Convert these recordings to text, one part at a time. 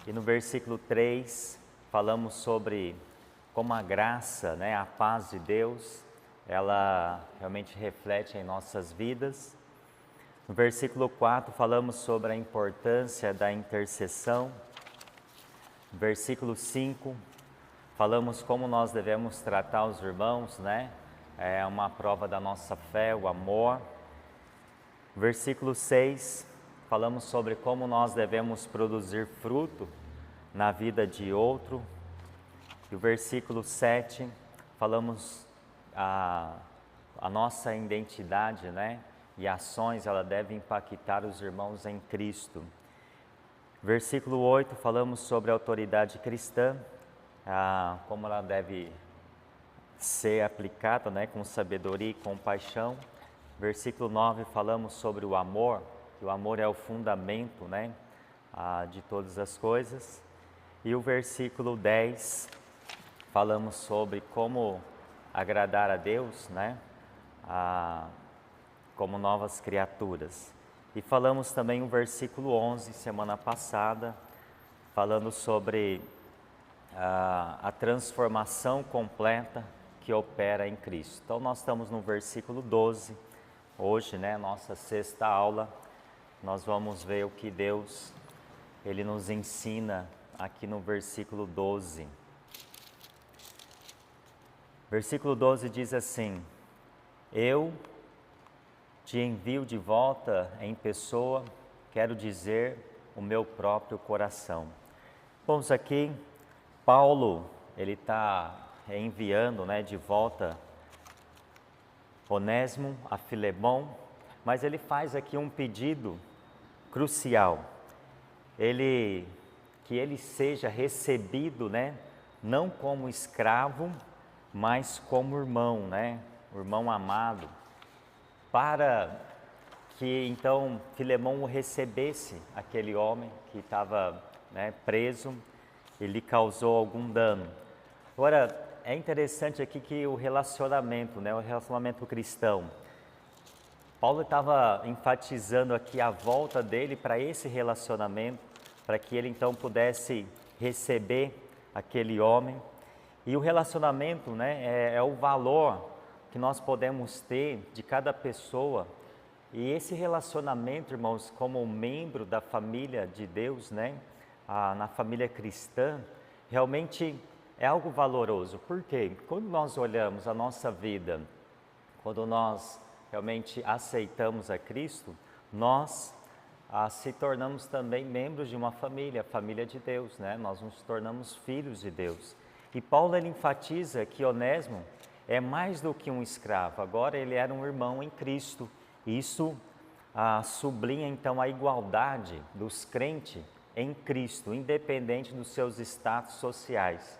E no versículo 3, falamos sobre como a graça, a paz de Deus, ela realmente reflete em nossas vidas. No versículo 4, falamos sobre a importância da intercessão. No versículo 5, falamos como nós devemos tratar os irmãos, É uma prova da nossa fé, o amor. No versículo 6, falamos sobre como nós devemos produzir fruto na vida de outro. E o versículo 7, falamos a nossa identidade, E ações, ela deve impactar os irmãos em Cristo. Versículo 8, falamos sobre a autoridade cristã, como ela deve ser aplicada, com sabedoria e compaixão. Versículo 9, falamos sobre o amor, que o amor é o fundamento, de todas as coisas. E o versículo 10, falamos sobre como agradar a Deus, como novas criaturas. E falamos também o versículo 11, semana passada, falando sobre a transformação completa que opera em Cristo. Então nós estamos no versículo 12, hoje, nossa sexta aula, nós vamos ver o que Deus, Ele nos ensina aqui no versículo 12. Versículo 12 diz assim: eu te envio de volta em pessoa, quero dizer, o meu próprio coração. Vamos aqui, Paulo, ele está enviando, de volta Onésimo a Filemão, mas ele faz aqui um pedido crucial. Que ele seja recebido, não como escravo, mas como irmão, o irmão amado, para que então Filemão o recebesse, aquele homem que estava preso e lhe causou algum dano. Agora, é interessante aqui que o relacionamento, o relacionamento cristão, Paulo estava enfatizando aqui a volta dele para esse relacionamento, para que ele então pudesse receber aquele homem. E o relacionamento, é o valor que nós podemos ter de cada pessoa. E esse relacionamento, irmãos, como membro da família de Deus, na família cristã, realmente é algo valoroso. Por quê? Quando nós olhamos a nossa vida, quando nós realmente aceitamos a Cristo, nós se tornamos também membros de uma família, a família de Deus, Nós nos tornamos filhos de Deus. E Paulo, ele enfatiza que Onésimo é mais do que um escravo, agora ele era um irmão em Cristo. Isso sublinha então a igualdade dos crentes em Cristo, independente dos seus status sociais.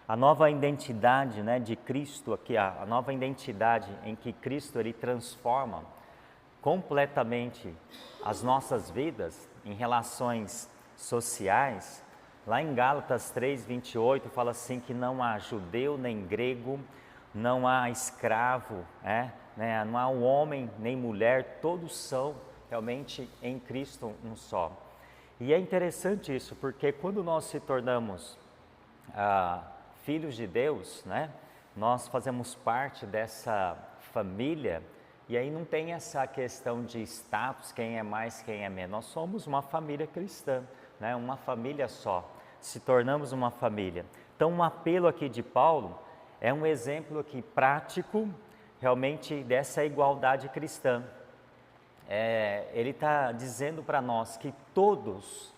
A nova identidade, de Cristo aqui, a nova identidade em que Cristo ele transforma completamente as nossas vidas em relações sociais. Lá em Gálatas 3:28 fala assim que não há judeu nem grego, não há escravo, não há um homem nem mulher, todos são realmente em Cristo um só. E é interessante isso, porque quando nós se tornamos filhos de Deus, nós fazemos parte dessa família, e aí não tem essa questão de status, quem é mais, quem é menos. Nós somos uma família cristã, uma família só, se tornamos uma família. Então um apelo aqui de Paulo é um exemplo aqui prático, realmente dessa igualdade cristã. Ele está dizendo para nós que todos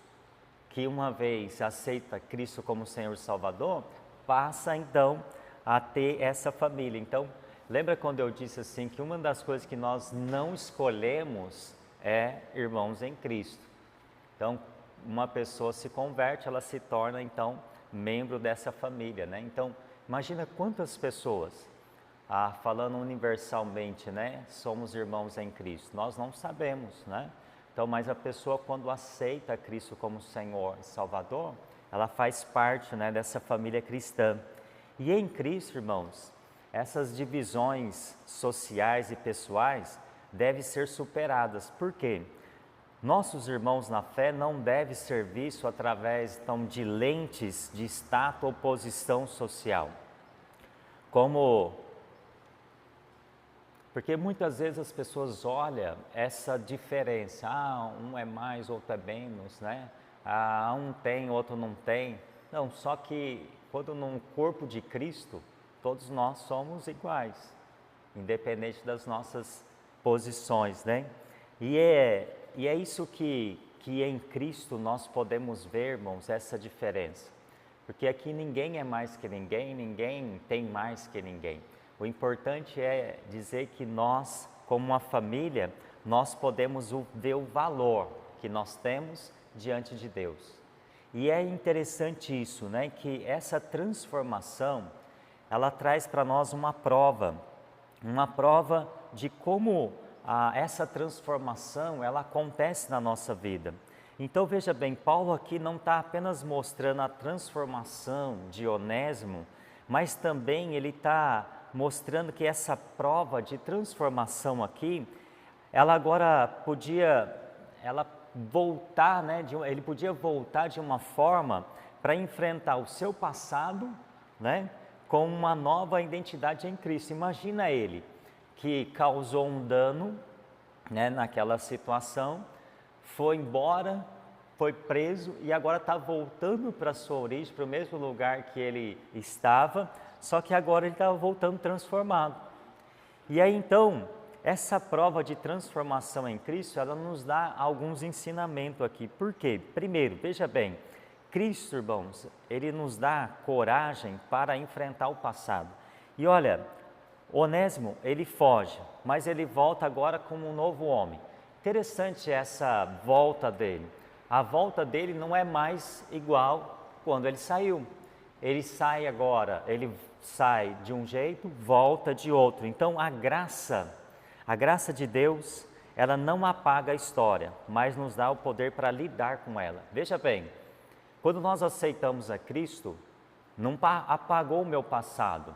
que uma vez aceita Cristo como Senhor e Salvador, passa então a ter essa família. Então, lembra quando eu disse assim que uma das coisas que nós não escolhemos é irmãos em Cristo. Então, uma pessoa se converte, ela se torna então membro dessa família, Então, imagina quantas pessoas, falando universalmente, somos irmãos em Cristo. Nós não sabemos, Então, mas a pessoa quando aceita Cristo como Senhor e Salvador, ela faz parte, dessa família cristã. E em Cristo, irmãos, essas divisões sociais e pessoais devem ser superadas. Por quê? nossos irmãos na fé não devem ser vistos através então, de lentes de status ou posição social. Porque muitas vezes as pessoas olham essa diferença, um é mais, outro é menos, né? Um tem, outro não tem. Não, só que quando no corpo de Cristo, todos nós somos iguais, independente das nossas posições, né? E é isso que em Cristo nós podemos ver, irmãos, essa diferença. Porque aqui ninguém é mais que ninguém, ninguém tem mais que ninguém. O importante é dizer que nós, como uma família, nós podemos ver o valor que nós temos diante de Deus. E é interessante isso, né? Que essa transformação, ela traz para nós uma prova de como essa transformação, ela acontece na nossa vida. Então veja bem, Paulo aqui não está apenas mostrando a transformação de Onésimo, mas também ele está mostrando que essa prova de transformação aqui, ela agora podia, voltar, né? Ele podia voltar de uma forma para enfrentar o seu passado, né? Com uma nova identidade em Cristo. Imagina ele que causou um dano, né? Naquela situação, foi embora, foi preso e agora está voltando para a sua origem, para o mesmo lugar que ele estava, só que agora ele estava voltando transformado. E aí então, essa prova de transformação em Cristo, ela nos dá alguns ensinamentos aqui. Por quê? Primeiro, veja bem, Cristo, irmãos, ele nos dá coragem para enfrentar o passado. E olha, Onésimo, ele foge, mas ele volta agora como um novo homem. Interessante essa volta dele. A volta dele não é mais igual quando ele saiu. Ele sai agora, ele sai de um jeito, volta de outro. Então a graça de Deus, ela não apaga a história, mas nos dá o poder para lidar com ela. Veja bem, quando nós aceitamos a Cristo, não apagou o meu passado.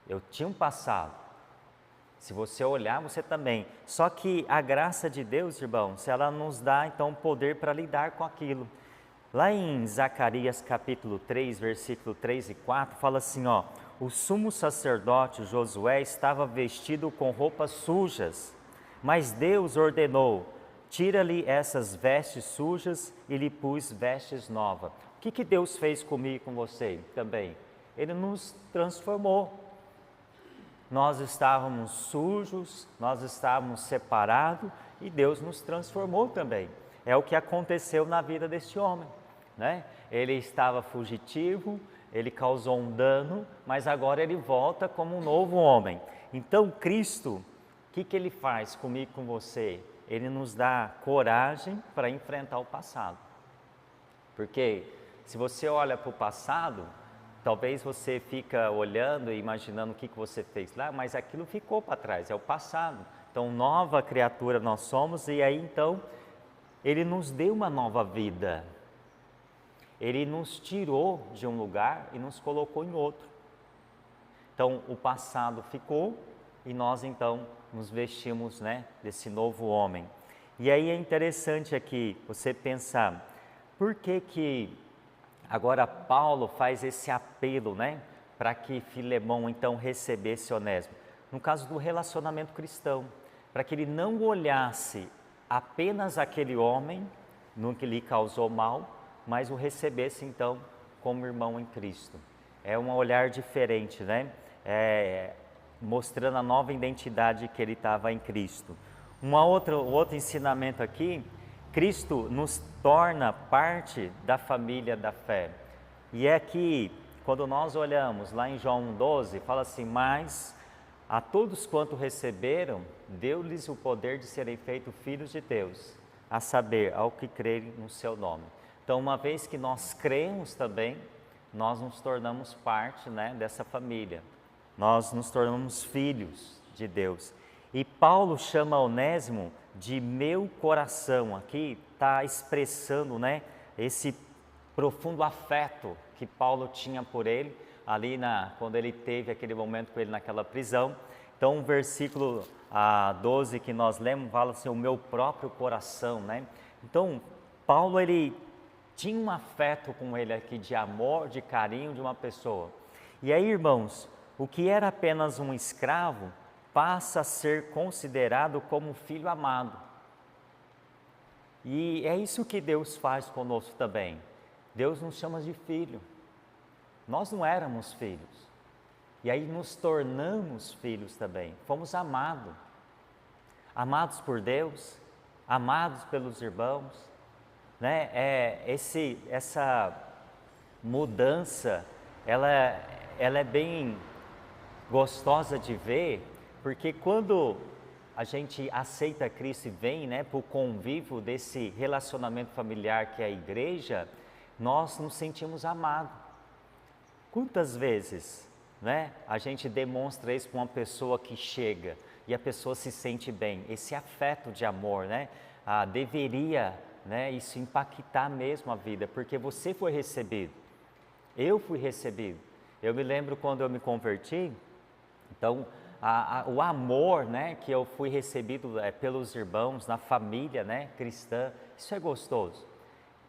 Eu tinha um passado. Se você olhar, você também. Só que a graça de Deus, irmãos, ela nos dá então poder para lidar com aquilo. Lá em Zacarias capítulo 3, versículo 3 e 4, fala assim, ó: o sumo sacerdote Josué estava vestido com roupas sujas, mas Deus ordenou: tira-lhe essas vestes sujas e lhe pus vestes novas. O que Deus fez comigo e com você também? Ele nos transformou. Nós estávamos sujos, nós estávamos separados e Deus nos transformou também. É o que aconteceu na vida deste homem, né? Ele estava fugitivo, ele causou um dano, mas agora ele volta como um novo homem. Então Cristo, o que ele faz comigo e com você? Ele nos dá coragem para enfrentar o passado. Porque se você olha para o passado, talvez você fica olhando e imaginando o que você fez lá, mas aquilo ficou para trás, é o passado. Então, nova criatura nós somos e aí então, Ele nos deu uma nova vida. Ele nos tirou de um lugar e nos colocou em outro. Então, o passado ficou e nós então nos vestimos, né, desse novo homem. E aí é interessante aqui você pensar, por que agora Paulo faz esse apelo, né, para que Filemão então recebesse Onésimo? No caso do relacionamento cristão, para que ele não olhasse apenas aquele homem no que lhe causou mal, mas o recebesse então como irmão em Cristo. É um olhar diferente, né? Mostrando a nova identidade que ele estava em Cristo. Outro ensinamento aqui, Cristo nos torna parte da família da fé. E é que, quando nós olhamos lá em João 12, fala assim: mas a todos quanto receberam, deu-lhes o poder de serem feitos filhos de Deus, a saber, ao que crerem no seu nome. Então, uma vez que nós cremos também, nós nos tornamos parte, né, dessa família. Nós nos tornamos filhos de Deus. E Paulo chama Onésimo de meu coração. Aqui está expressando, né, esse profundo afeto que Paulo tinha por ele, ali quando ele teve aquele momento com ele naquela prisão. Então, o versículo 12 que nós lemos fala assim, o meu próprio coração, né? Então, Paulo, ele tinha um afeto com ele aqui de amor, de carinho de uma pessoa. E aí, irmãos, o que era apenas um escravo passa a ser considerado como um filho amado. E é isso que Deus faz conosco também. Deus nos chama de filho. Nós não éramos filhos. E aí nos tornamos filhos também. Fomos amados. Amados por Deus, amados pelos irmãos, né? Essa mudança, ela é bem gostosa de ver, porque quando a gente aceita Cristo e vem, né, para o convívio desse relacionamento familiar que é a igreja, nós nos sentimos amados. Quantas vezes, né, a gente demonstra isso para uma pessoa que chega e a pessoa se sente bem, esse afeto de amor, né, deveria, né, isso impactar mesmo a vida, porque você foi recebido, eu fui recebido. Eu me lembro quando eu me converti, então o amor, né, que eu fui recebido pelos irmãos, na família, né, cristã, isso é gostoso.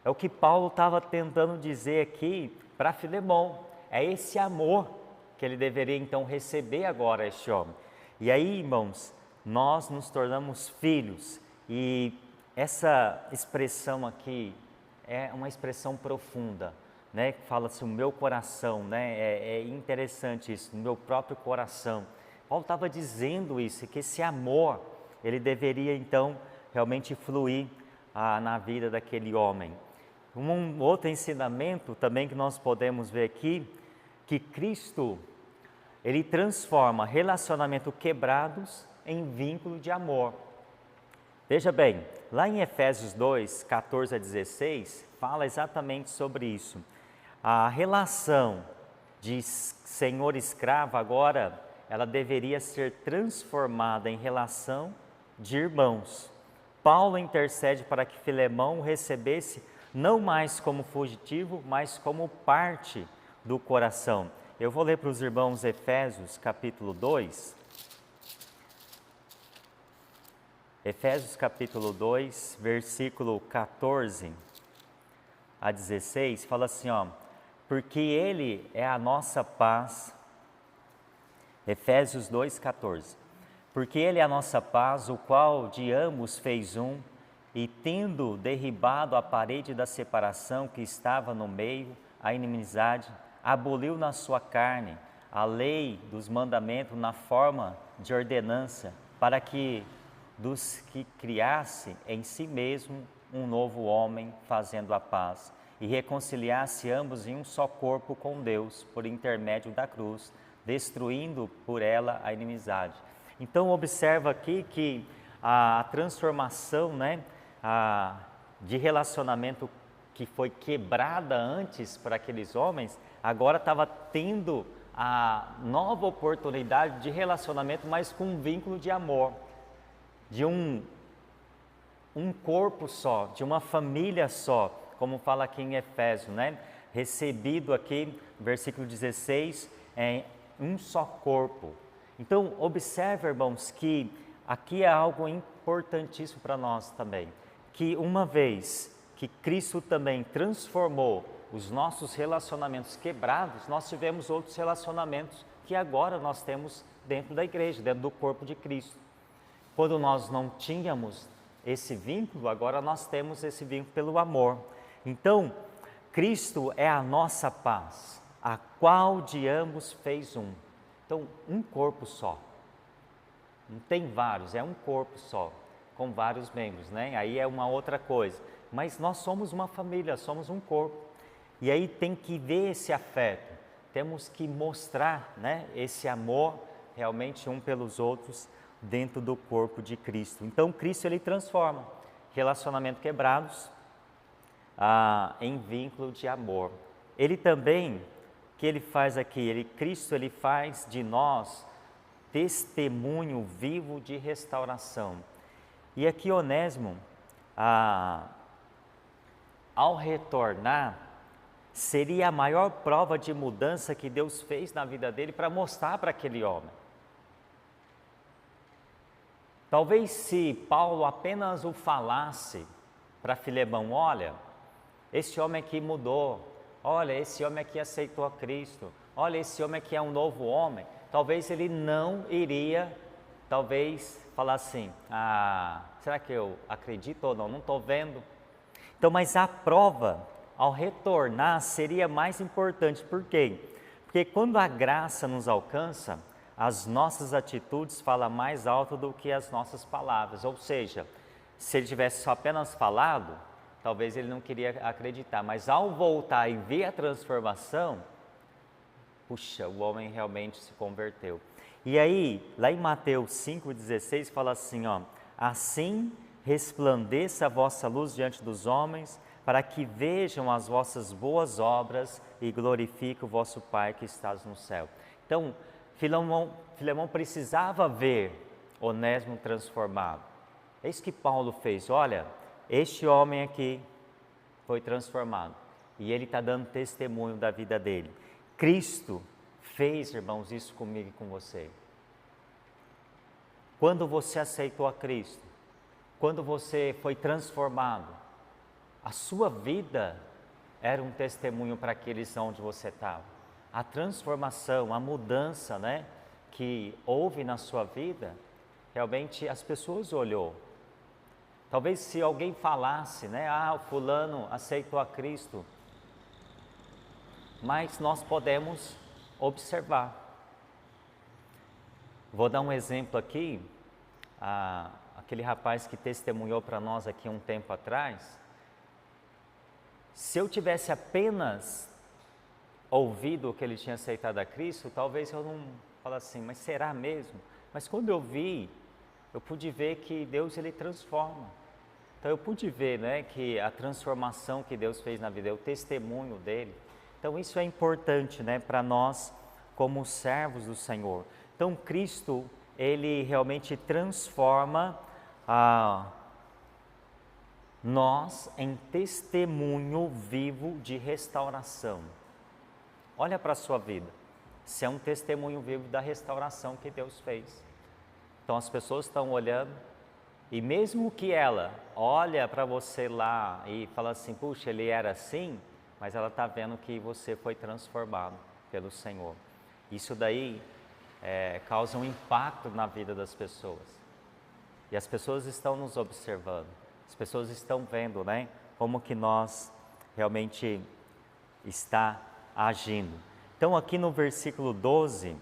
É o que Paulo estava tentando dizer aqui para Filemão, é esse amor que ele deveria então receber agora, este homem. E aí, irmãos, nós nos tornamos filhos, e essa expressão aqui é uma expressão profunda, né, que fala assim, o meu coração, né, é interessante isso, o meu próprio coração. Paulo estava dizendo isso, que esse amor, ele deveria então realmente fluir na vida daquele homem. Um outro ensinamento também que nós podemos ver aqui, que Cristo, ele transforma relacionamentos quebrados em vínculo de amor. Veja bem, lá em Efésios 2, 14 a 16, fala exatamente sobre isso. A relação de senhor escravo agora, ela deveria ser transformada em relação de irmãos. Paulo intercede para que Filemão o recebesse não mais como fugitivo, mas como parte do coração. Eu vou ler para os irmãos Efésios capítulo 2. Efésios capítulo 2, versículo 14 a 16, fala assim, ó, porque Ele é a nossa paz. Efésios 2, 14. Porque Ele é a nossa paz, o qual de ambos fez um, e tendo derribado a parede da separação que estava no meio, a inimizade, aboliu na sua carne a lei dos mandamentos na forma de ordenança, para que dos que criasse em si mesmo um novo homem, fazendo a paz, e reconciliasse ambos em um só corpo com Deus, por intermédio da cruz, destruindo por ela a inimizade. Então observa aqui que a transformação, né, de relacionamento que foi quebrada antes para aqueles homens, agora estava tendo a nova oportunidade de relacionamento, mas com um vínculo de amor, de um corpo só, de uma família só, como fala aqui em Efésios, né? Recebido aqui, versículo 16, em um só corpo. Então, observe, irmãos, que aqui é algo importantíssimo para nós também, que uma vez que Cristo também transformou os nossos relacionamentos quebrados, nós tivemos outros relacionamentos que agora nós temos dentro da igreja, dentro do corpo de Cristo. Quando nós não tínhamos esse vínculo, agora nós temos esse vínculo pelo amor. Então, Cristo é a nossa paz, a qual de ambos fez um. Então, um corpo só. Não tem vários, é um corpo só, com vários membros, né? Aí é uma outra coisa. Mas nós somos uma família, somos um corpo. E aí tem que ver esse afeto. Temos que mostrar, né, esse amor realmente um pelos outros dentro do corpo de Cristo. Então, Cristo, ele transforma relacionamentos quebrados em vínculo de amor. Ele também, que ele faz aqui, Cristo, ele faz de nós testemunho vivo de restauração. E aqui Onésimo, ao retornar, seria a maior prova de mudança que Deus fez na vida dele para mostrar para aquele homem. Talvez se Paulo apenas o falasse para Filemão, olha, esse homem aqui mudou, olha, esse homem aqui aceitou a Cristo, olha, esse homem aqui é um novo homem, talvez ele não iria, talvez falar assim, será que eu acredito ou não? Não estou vendo. Então, mas a prova, ao retornar, seria mais importante. Por quê? Porque quando a graça nos alcança, as nossas atitudes falam mais alto do que as nossas palavras. Ou seja, se ele tivesse só apenas falado, talvez ele não queria acreditar. Mas ao voltar e ver a transformação, puxa, o homem realmente se converteu. E aí, lá em Mateus 5,16, fala assim, ó, assim resplandeça a vossa luz diante dos homens, para que vejam as vossas boas obras e glorifiquem o vosso Pai que estás no céu. Então, Filemão precisava ver Onésimo transformado. É isso que Paulo fez. Olha, este homem aqui foi transformado e ele está dando testemunho da vida dele. Cristo fez, irmãos, isso comigo e com você. Quando você aceitou a Cristo, quando você foi transformado, a sua vida era um testemunho para aqueles onde você estava. A transformação, a mudança, né, que houve na sua vida, realmente as pessoas olhou. Talvez se alguém falasse, né, o fulano aceitou a Cristo, mas nós podemos observar. Vou dar um exemplo aqui, aquele rapaz que testemunhou para nós aqui um tempo atrás. Se eu tivesse apenas ouvido que ele tinha aceitado a Cristo, talvez eu não falasse assim, mas será mesmo? Mas quando eu vi, eu pude ver que Deus ele transforma. Então eu pude ver, né, que a transformação que Deus fez na vida, é o testemunho dele. Então isso é importante, né, para nós como servos do Senhor. Então Cristo, ele realmente transforma nós em testemunho vivo de restauração. Olha para a sua vida, se é um testemunho vivo da restauração que Deus fez. Então as pessoas estão olhando e mesmo que ela olha para você lá e fala assim, puxa, ele era assim, mas ela está vendo que você foi transformado pelo Senhor. Isso daí causa um impacto na vida das pessoas. E as pessoas estão nos observando, as pessoas estão vendo, né, como que nós realmente está agindo. Então aqui no versículo 12,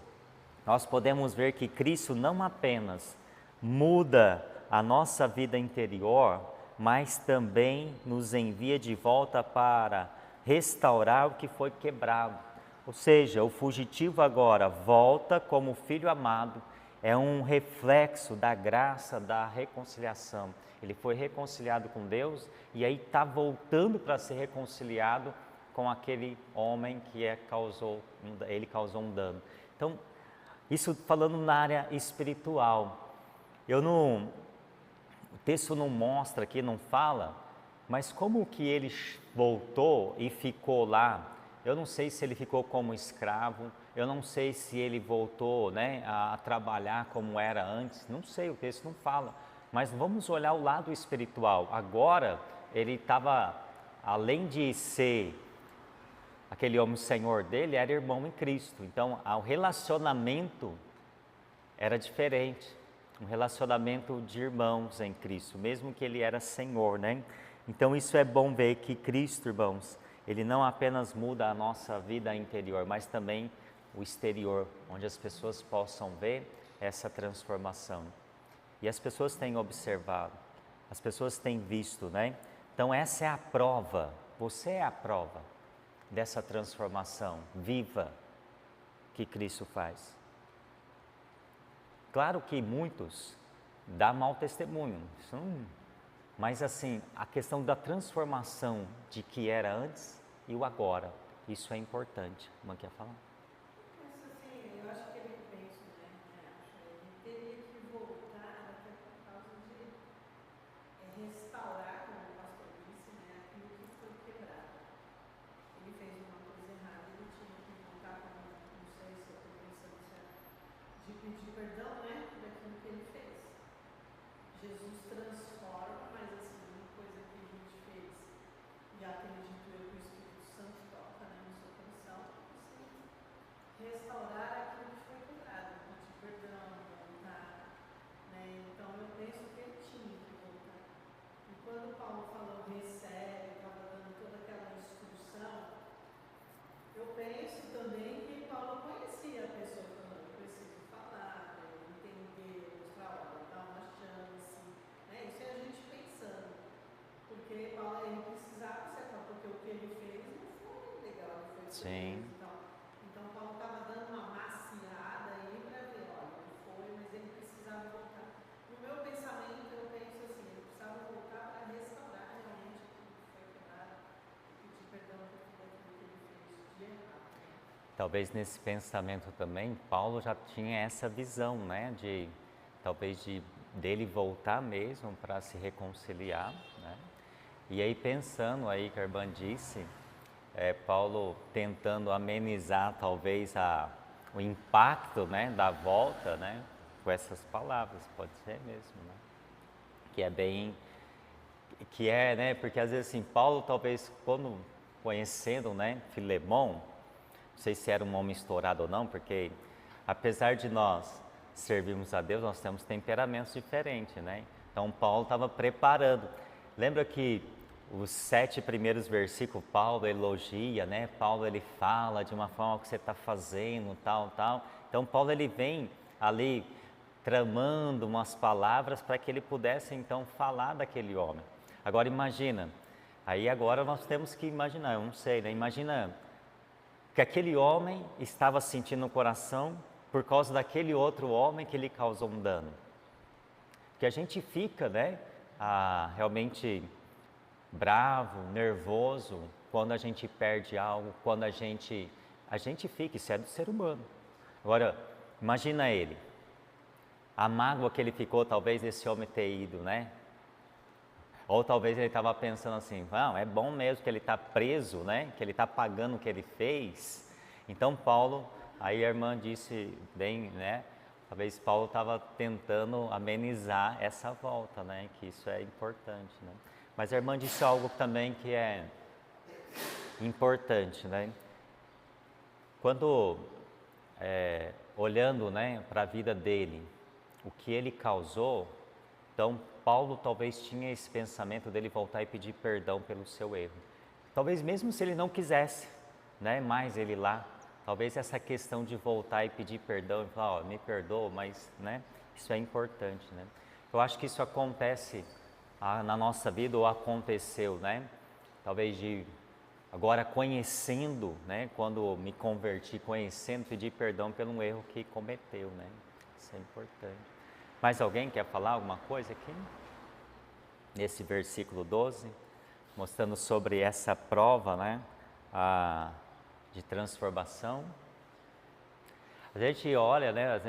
nós podemos ver que Cristo não apenas muda a nossa vida interior, mas também nos envia de volta para restaurar o que foi quebrado. Ou seja, o fugitivo agora volta como filho amado, é um reflexo da graça da reconciliação. Ele foi reconciliado com Deus e aí está voltando para ser reconciliado com aquele homem que ele causou um dano. Então, isso falando na área espiritual. O texto não mostra aqui, não fala, mas como que ele voltou e ficou lá? Eu não sei se ele ficou como escravo, eu não sei se ele voltou, né, a trabalhar como era antes, não sei, o texto não fala. Mas vamos olhar o lado espiritual. Agora, ele estava, além de ser aquele homem senhor dele, era irmão em Cristo. Então, o relacionamento era diferente. Um relacionamento de irmãos em Cristo, mesmo que ele era senhor, né? Então, isso é bom ver que Cristo, irmãos, ele não apenas muda a nossa vida interior, mas também o exterior, onde as pessoas possam ver essa transformação. E as pessoas têm observado, as pessoas têm visto, né? Então essa é a prova, você é a prova dessa transformação viva que Cristo faz. Claro que muitos dão mau testemunho, mas assim, a questão da transformação de que era antes e o agora, isso é importante. Como quer falar? Eu acho que ele pensa, ele teria que voltar até por causa de restaurar, como o pastor disse, aquilo que foi quebrado. Ele fez uma coisa errada, ele tinha que voltar, não sei se eu estou pensando certo, de pedir perdão, por aquilo que ele fez. Jesus transforma, mas assim, uma coisa que a gente fez, e acredito eu que o Espírito Santo toca, né, no seu coração, você restaurar aquilo que foi quebrado, pedir perdão, voltar, né? Então eu penso que ele tinha que voltar. E quando Paulo falou recebe, estava dando toda aquela instrução, eu penso também que Paulo conhecia a pessoa falando, eu preciso falar, para ele entender, mostrar, olha, dar uma chance, né? Isso é a gente pensando, porque Paulo ele precisava acertar, porque o que ele fez não foi legal, não foi Sim. beleza, então Paulo estava dando uma maciada aí para ver, olha, não foi, mas ele precisava voltar. No meu pensamento, eu penso assim, ele precisava voltar para restaurar realmente aquilo que foi quebrado e pedir perdão por tudo aquilo que ele fez de errado. Talvez nesse pensamento também, Paulo já tinha essa visão, né, de talvez dele voltar mesmo para se reconciliar, né? E aí pensando aí que a irmã disse, Paulo tentando amenizar talvez o impacto, né, da volta, né, com essas palavras, pode ser mesmo, né? Né, porque às vezes assim, Paulo talvez quando conhecendo, né, Filemão, não sei se era um homem estourado ou não, porque apesar de nós servirmos a Deus, nós temos temperamentos diferentes, né? Então Paulo estava preparando. Lembra que os 7 primeiros versículos, Paulo elogia, né? Paulo ele fala de uma forma que você está fazendo, tal. Então Paulo ele vem ali tramando umas palavras para que ele pudesse então falar daquele homem. Agora imagina, aí agora nós temos que imaginar, eu não sei, né? Imagina que aquele homem estava sentindo no coração por causa daquele outro homem que lhe causou um dano. Que a gente fica, né, realmente bravo, nervoso, quando a gente perde algo, quando a gente fica, isso é do ser humano. Agora, imagina ele, a mágoa que ele ficou talvez desse homem ter ido, né? Ou talvez ele estava pensando assim, não, é bom mesmo que ele está preso, né? Que ele está pagando o que ele fez. Então Paulo, aí a irmã disse bem, né? Talvez Paulo estava tentando amenizar essa volta, né? Que isso é importante, né? Mas a irmã disse algo também que é importante, né? Quando olhando, né, para a vida dele, o que ele causou, então Paulo talvez tinha esse pensamento dele voltar e pedir perdão pelo seu erro. Talvez mesmo se ele não quisesse, né, mais ele lá, talvez essa questão de voltar e pedir perdão e falar, ó, me perdoa, mas, né, isso é importante, né? Eu acho que isso acontece na nossa vida ou aconteceu, né? Talvez agora conhecendo, né, quando me converti, conhecendo, pedir perdão pelo erro que cometeu, né? Isso é importante. Mais alguém quer falar alguma coisa aqui? Nesse versículo 12, mostrando sobre essa prova, né, de transformação. A gente olha, né,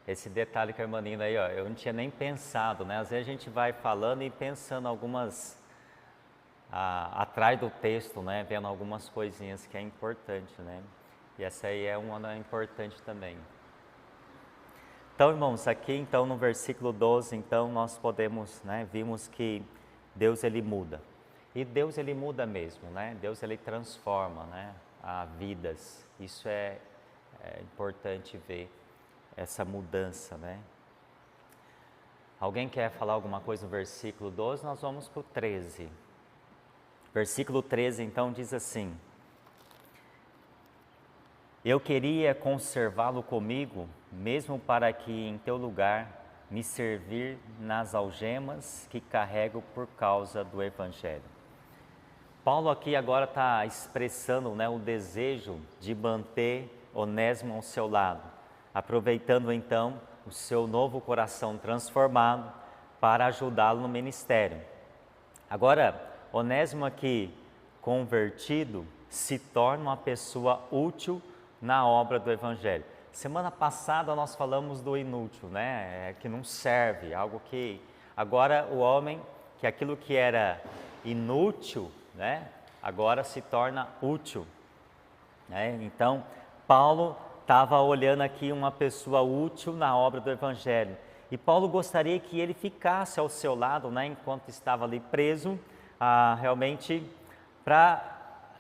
esse detalhe que a irmã Nina aí, ó, eu não tinha nem pensado, né, às vezes a gente vai falando e pensando algumas, atrás do texto, né, vendo algumas coisinhas que é importante, né, e essa aí é uma importante também. Então, irmãos, aqui então no versículo 12, então nós podemos, né, vimos que Deus ele muda. E Deus ele muda mesmo, né? Deus ele transforma, né, vidas. Isso é importante ver essa mudança, né? Alguém quer falar alguma coisa no versículo 12? Nós vamos para o 13. Versículo 13 então diz assim: eu queria conservá-lo comigo, mesmo para que em teu lugar me servir nas algemas que carrego por causa do Evangelho. Paulo aqui agora está expressando, né, o desejo de manter Onésimo ao seu lado, aproveitando então o seu novo coração transformado para ajudá-lo no ministério. Agora, Onésimo aqui convertido se torna uma pessoa útil na obra do Evangelho. Semana passada nós falamos do inútil, né? Que não serve, algo que... Agora o homem, que aquilo que era inútil, né? Agora se torna útil, né? Então, Paulo estava olhando aqui uma pessoa útil na obra do Evangelho. E Paulo gostaria que ele ficasse ao seu lado, né, enquanto estava ali preso, realmente para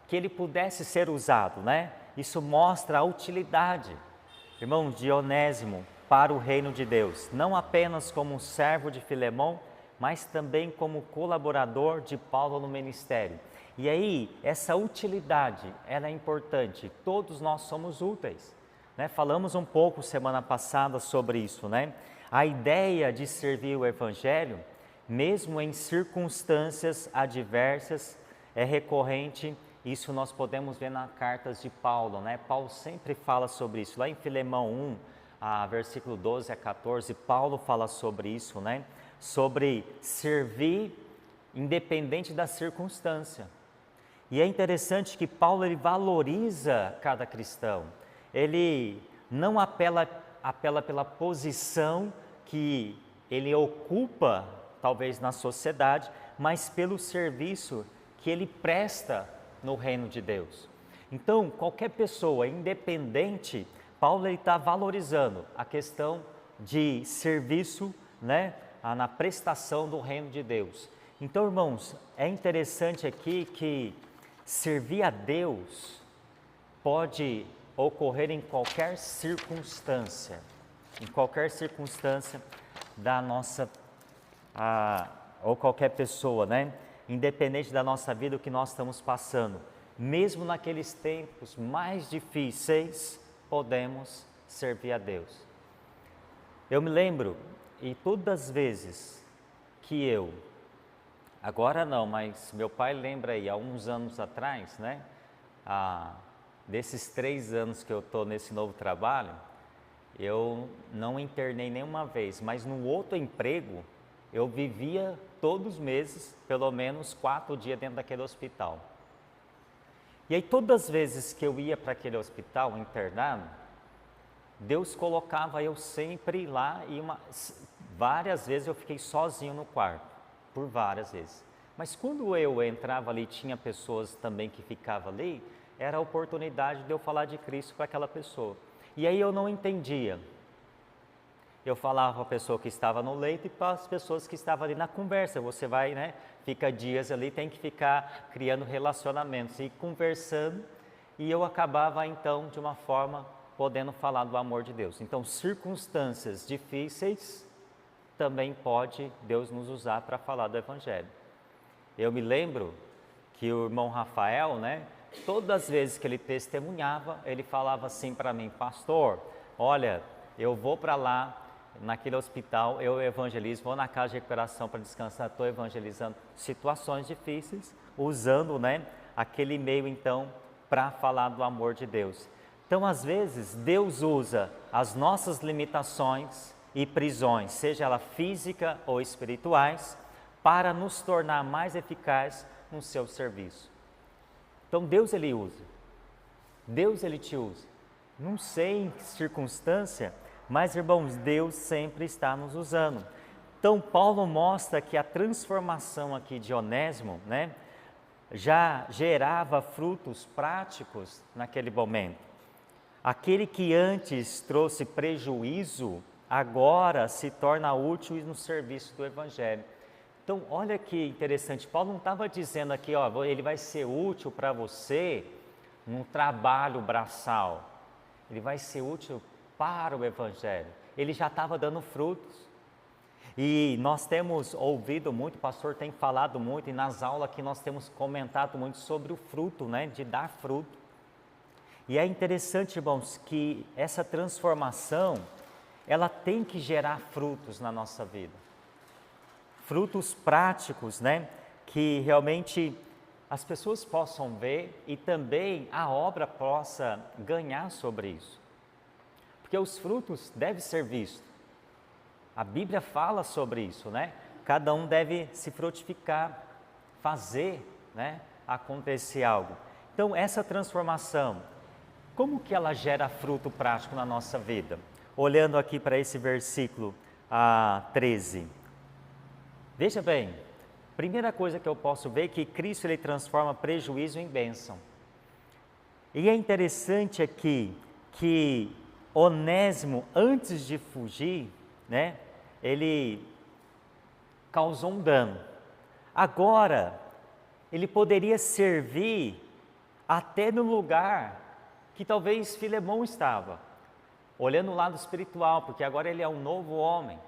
que ele pudesse ser usado, né? Isso mostra a utilidade, irmão, de Onésimo para o reino de Deus, não apenas como um servo de Filemão, mas também como colaborador de Paulo no ministério. E aí, essa utilidade, ela é importante, todos nós somos úteis, né? Falamos um pouco semana passada sobre isso, né? A ideia de servir o Evangelho, mesmo em circunstâncias adversas, é recorrente. Isso nós podemos ver nas cartas de Paulo, né? Paulo sempre fala sobre isso. Lá em Filemão 1, versículo 12 a 14, Paulo fala sobre isso, né? Sobre servir independente da circunstância. E é interessante que Paulo ele valoriza cada cristão. Ele não apela pela posição que ele ocupa, talvez na sociedade, mas pelo serviço que ele presta no reino de Deus. Então, qualquer pessoa, independente, Paulo está valorizando a questão de serviço, né, na prestação do reino de Deus. Então, irmãos, é interessante aqui que servir a Deus pode ocorrer em qualquer circunstância da nossa, ou qualquer pessoa, né? Independente da nossa vida, o que nós estamos passando, mesmo naqueles tempos mais difíceis, podemos servir a Deus. Eu me lembro, e todas as vezes que agora não, mas meu pai lembra aí, há uns anos atrás, né? Desses 3 anos que eu estou nesse novo trabalho, eu não internei nenhuma vez, mas no outro emprego, eu vivia todos os meses, pelo menos 4 dias dentro daquele hospital. E aí todas as vezes que eu ia para aquele hospital internado, Deus colocava eu sempre lá e várias vezes eu fiquei sozinho no quarto, por várias vezes. Mas quando eu entrava ali, tinha pessoas também que ficavam ali, era a oportunidade de eu falar de Cristo para aquela pessoa. E aí eu não entendia. Eu falava para a pessoa que estava no leito e para as pessoas que estavam ali na conversa. Você vai, né? Fica dias ali, tem que ficar criando relacionamentos e conversando. E eu acabava então, de uma forma, podendo falar do amor de Deus. Então, circunstâncias difíceis também pode Deus nos usar para falar do Evangelho. Eu me lembro que o irmão Rafael, né? Todas as vezes que ele testemunhava, ele falava assim para mim: pastor, olha, eu vou para lá, naquele hospital, eu evangelizo, vou na casa de recuperação para descansar, estou evangelizando situações difíceis, usando, né, aquele meio então para falar do amor de Deus. Então, às vezes, Deus usa as nossas limitações e prisões, seja ela física ou espirituais, para nos tornar mais eficazes no seu serviço. Então, Deus ele usa, Deus ele te usa. Não sei em que circunstância, mas, irmãos, Deus sempre está nos usando. Então, Paulo mostra que a transformação aqui de Onésimo, né, já gerava frutos práticos naquele momento. Aquele que antes trouxe prejuízo, agora se torna útil no serviço do Evangelho. Então, olha que interessante, Paulo não estava dizendo aqui, ó, ele vai ser útil para você num trabalho braçal, ele vai ser útil para o Evangelho. Ele já estava dando frutos. E nós temos ouvido muito, o pastor tem falado muito, e nas aulas que nós temos comentado muito sobre o fruto, né, de dar fruto. E é interessante, irmãos, que essa transformação, ela tem que gerar frutos na nossa vida. Frutos práticos, né, que realmente as pessoas possam ver e também a obra possa ganhar sobre isso. Porque os frutos devem ser vistos. A Bíblia fala sobre isso, né? Cada um deve se frutificar, fazer, né, acontecer algo. Então, essa transformação, como que ela gera fruto prático na nossa vida? Olhando aqui para esse versículo 13. Veja bem, primeira coisa que eu posso ver é que Cristo ele transforma prejuízo em bênção. E é interessante aqui que Onésimo, antes de fugir, né, ele causou um dano. Agora, ele poderia servir até no lugar que talvez Filemão estava, olhando o lado espiritual, porque agora ele é um novo homem.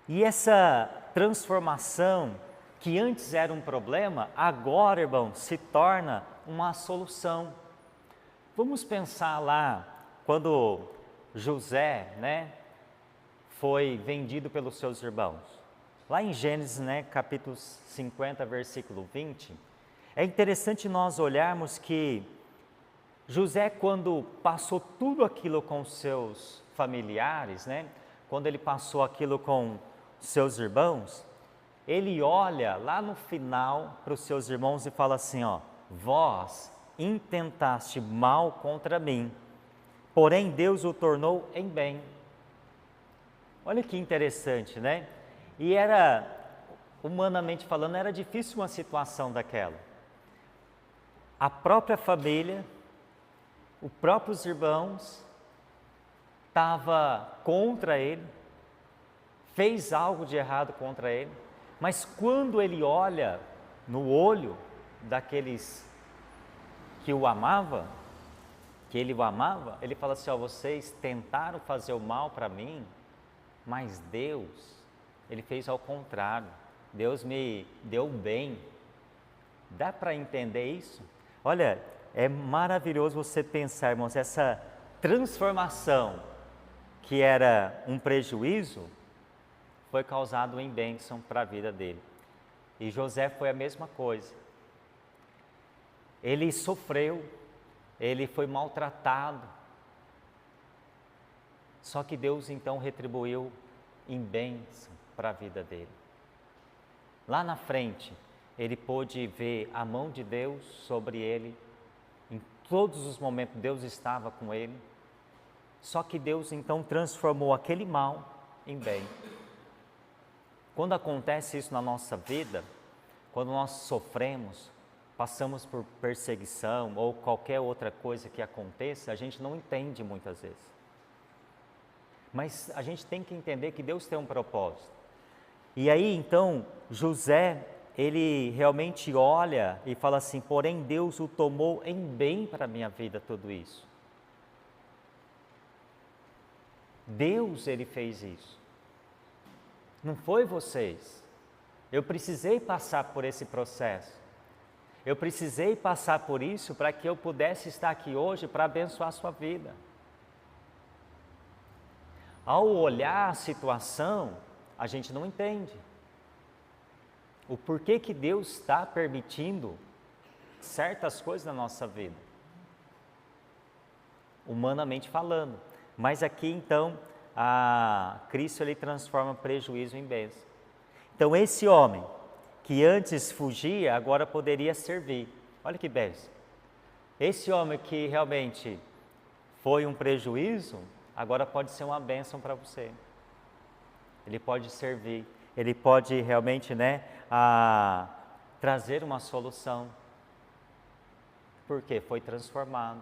E essa transformação, que antes era um problema, agora, irmão, se torna uma solução. Vamos pensar lá, quando José, né, foi vendido pelos seus irmãos. Lá em Gênesis, né, capítulo 50, versículo 20, é interessante nós olharmos que José, quando passou tudo aquilo com seus familiares, né, quando ele passou aquilo com seus irmãos, ele olha lá no final para os seus irmãos e fala assim, ó, vós intentaste mal contra mim, porém Deus o tornou em bem. Olha que interessante, né? E era, humanamente falando, era difícil uma situação daquela. A própria família, os próprios irmãos, estava contra ele, fez algo de errado contra ele, mas quando ele olha no olho daqueles que o amava, que ele o amava, ele fala assim, ó, vocês tentaram fazer o mal para mim, mas Deus, ele fez ao contrário, Deus me deu bem. Dá para entender isso? Olha, é maravilhoso você pensar, irmãos, essa transformação que era um prejuízo, foi causado em bênção para a vida dele. E José foi a mesma coisa. Ele sofreu, ele foi maltratado. Só que Deus então retribuiu em bênção para a vida dele. Lá na frente, ele pôde ver a mão de Deus sobre ele. Em todos os momentos, Deus estava com ele. Só que Deus então transformou aquele mal em bem. Quando acontece isso na nossa vida, quando nós sofremos, passamos por perseguição ou qualquer outra coisa que aconteça, a gente não entende muitas vezes. Mas a gente tem que entender que Deus tem um propósito. E aí então, José, ele realmente olha e fala assim, porém Deus o tomou em bem para a minha vida tudo isso. Deus, ele fez isso. Não foi vocês. Eu precisei passar por esse processo. Eu precisei passar por isso para que eu pudesse estar aqui hoje para abençoar a sua vida. Ao olhar a situação, a gente não entende o porquê que Deus está permitindo certas coisas na nossa vida, humanamente falando. Mas aqui então, Cristo ele transforma prejuízo em bênção. Então esse homem que antes fugia, agora poderia servir. Olha que bênção. Esse homem que realmente foi um prejuízo, agora pode ser uma bênção para você. Ele pode servir, ele pode realmente, né, trazer uma solução. Porque foi transformado,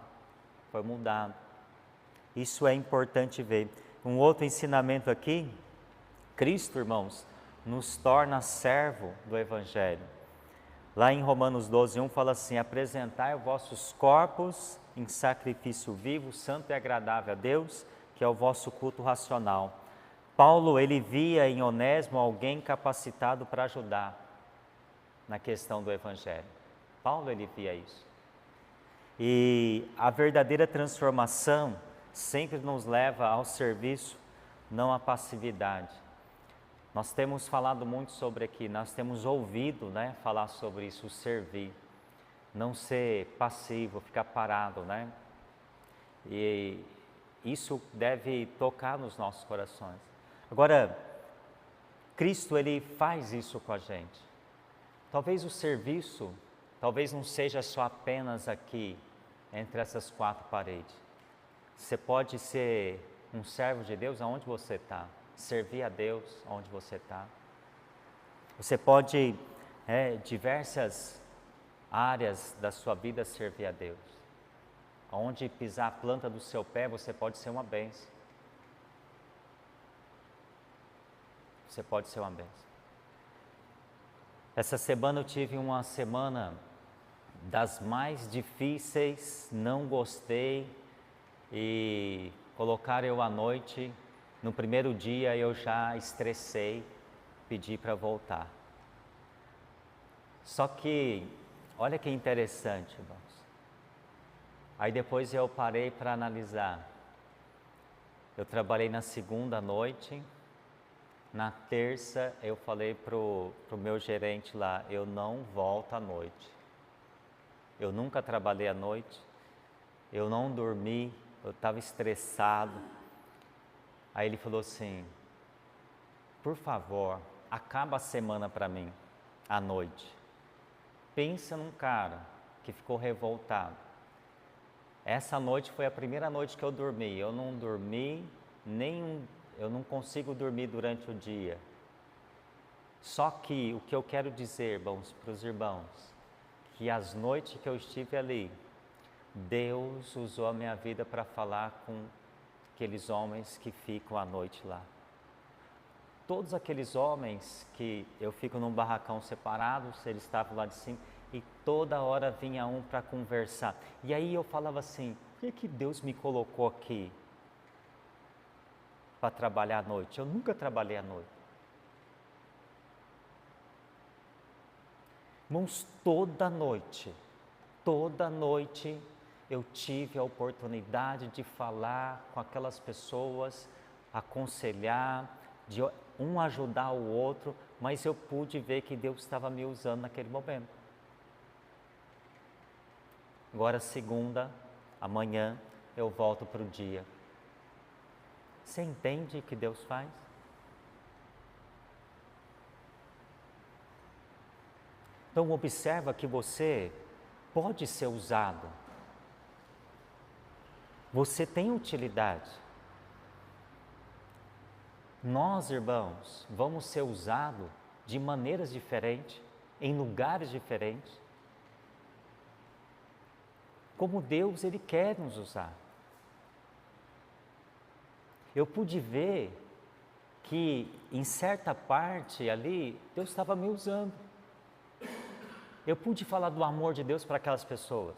foi mudado. Isso é importante ver. Um outro ensinamento aqui, Cristo, irmãos, nos torna servo do Evangelho. Lá em Romanos 12:1 fala assim, apresentai os vossos corpos em sacrifício vivo, santo e agradável a Deus, que é o vosso culto racional. Paulo, ele via em Onésimo alguém capacitado para ajudar na questão do Evangelho. Paulo, ele via isso. E a verdadeira transformação sempre nos leva ao serviço, não à passividade. Nós temos falado muito sobre aqui, nós temos ouvido, né, falar sobre isso, o servir. Não ser passivo, ficar parado, né? E isso deve tocar nos nossos corações. Agora, Cristo, ele faz isso com a gente. Talvez o serviço, talvez não seja só apenas aqui, entre essas quatro paredes. Você pode ser um servo de Deus aonde você está, servir a Deus aonde você está. Você pode, diversas áreas da sua vida servir a Deus. Aonde pisar a planta do seu pé, você pode ser uma bênção. você pode ser uma bênção. Essa semana eu tive uma semana das mais difíceis, não gostei, e colocaram eu à noite, no primeiro dia eu já estressei, pedi para voltar. Só que, olha que interessante, irmãos. Aí depois eu parei para analisar. Eu trabalhei na segunda noite, na terça eu falei pro meu gerente lá, eu não volto à noite. Eu nunca trabalhei à noite, eu não dormi, eu estava estressado. Aí ele falou assim, por favor, acaba a semana para mim, à noite. Pensa num cara que ficou revoltado. Essa noite foi a primeira noite que eu dormi. Eu não dormi, eu não consigo dormir durante o dia. Só que o que eu quero dizer, irmãos, para os irmãos, que as noites que eu estive ali, Deus usou a minha vida para falar com aqueles homens que ficam à noite lá. Todos aqueles homens que eu fico num barracão separado, eles estavam lá de cima, e toda hora vinha um para conversar. E aí eu falava assim, por que Deus me colocou aqui para trabalhar à noite? Eu nunca trabalhei à noite. Irmãos, toda noite eu tive a oportunidade de falar com aquelas pessoas, aconselhar, de um ajudar o outro, mas eu pude ver que Deus estava me usando naquele momento. Agora segunda, amanhã, eu volto para o dia. Você entende o que Deus faz? Então observa que você pode ser usado. Você tem utilidade. Nós, irmãos, vamos ser usados de maneiras diferentes, em lugares diferentes. Como Deus, Ele quer nos usar. Eu pude ver que em certa parte ali, Deus estava me usando. Eu pude falar do amor de Deus para aquelas pessoas.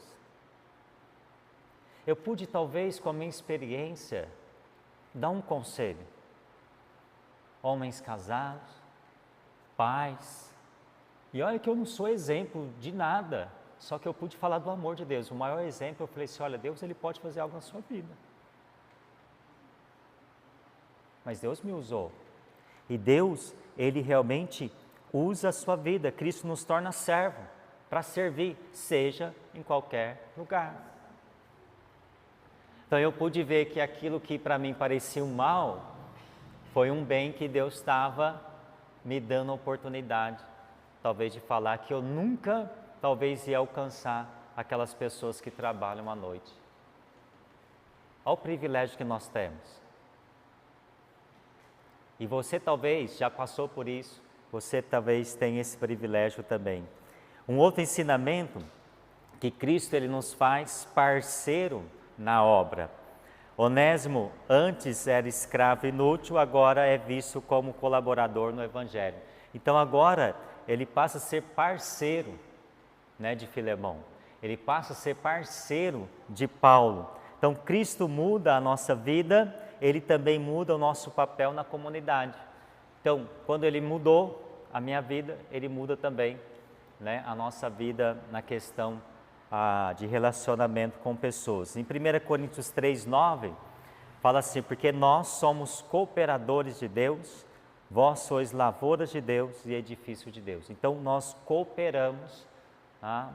Eu pude, talvez, com a minha experiência, dar um conselho. Homens casados, pais. E olha que eu não sou exemplo de nada, só que eu pude falar do amor de Deus. O maior exemplo, eu falei assim, olha, Deus, Ele pode fazer algo na sua vida. Mas Deus me usou. E Deus, Ele realmente usa a sua vida. Cristo nos torna servo para servir, seja em qualquer lugar. Então eu pude ver que aquilo que para mim parecia um mal, foi um bem que Deus estava me dando a oportunidade, talvez de falar que eu nunca, talvez ia alcançar aquelas pessoas que trabalham à noite. Olha o privilégio que nós temos. E você talvez já passou por isso, você talvez tenha esse privilégio também. Um outro ensinamento, que Cristo Ele nos faz parceiro na obra. Onésimo antes era escravo inútil, agora é visto como colaborador no Evangelho. Então agora ele passa a ser parceiro, de Filemão. Ele passa a ser parceiro de Paulo. Então Cristo muda a nossa vida, Ele também muda o nosso papel na comunidade. Então quando Ele mudou a minha vida, Ele muda também a nossa vida na questão de relacionamento com pessoas. Em 1 Coríntios 3:9, fala assim, porque nós somos cooperadores de Deus, vós sois lavouras de Deus e edifício de Deus. Então nós cooperamos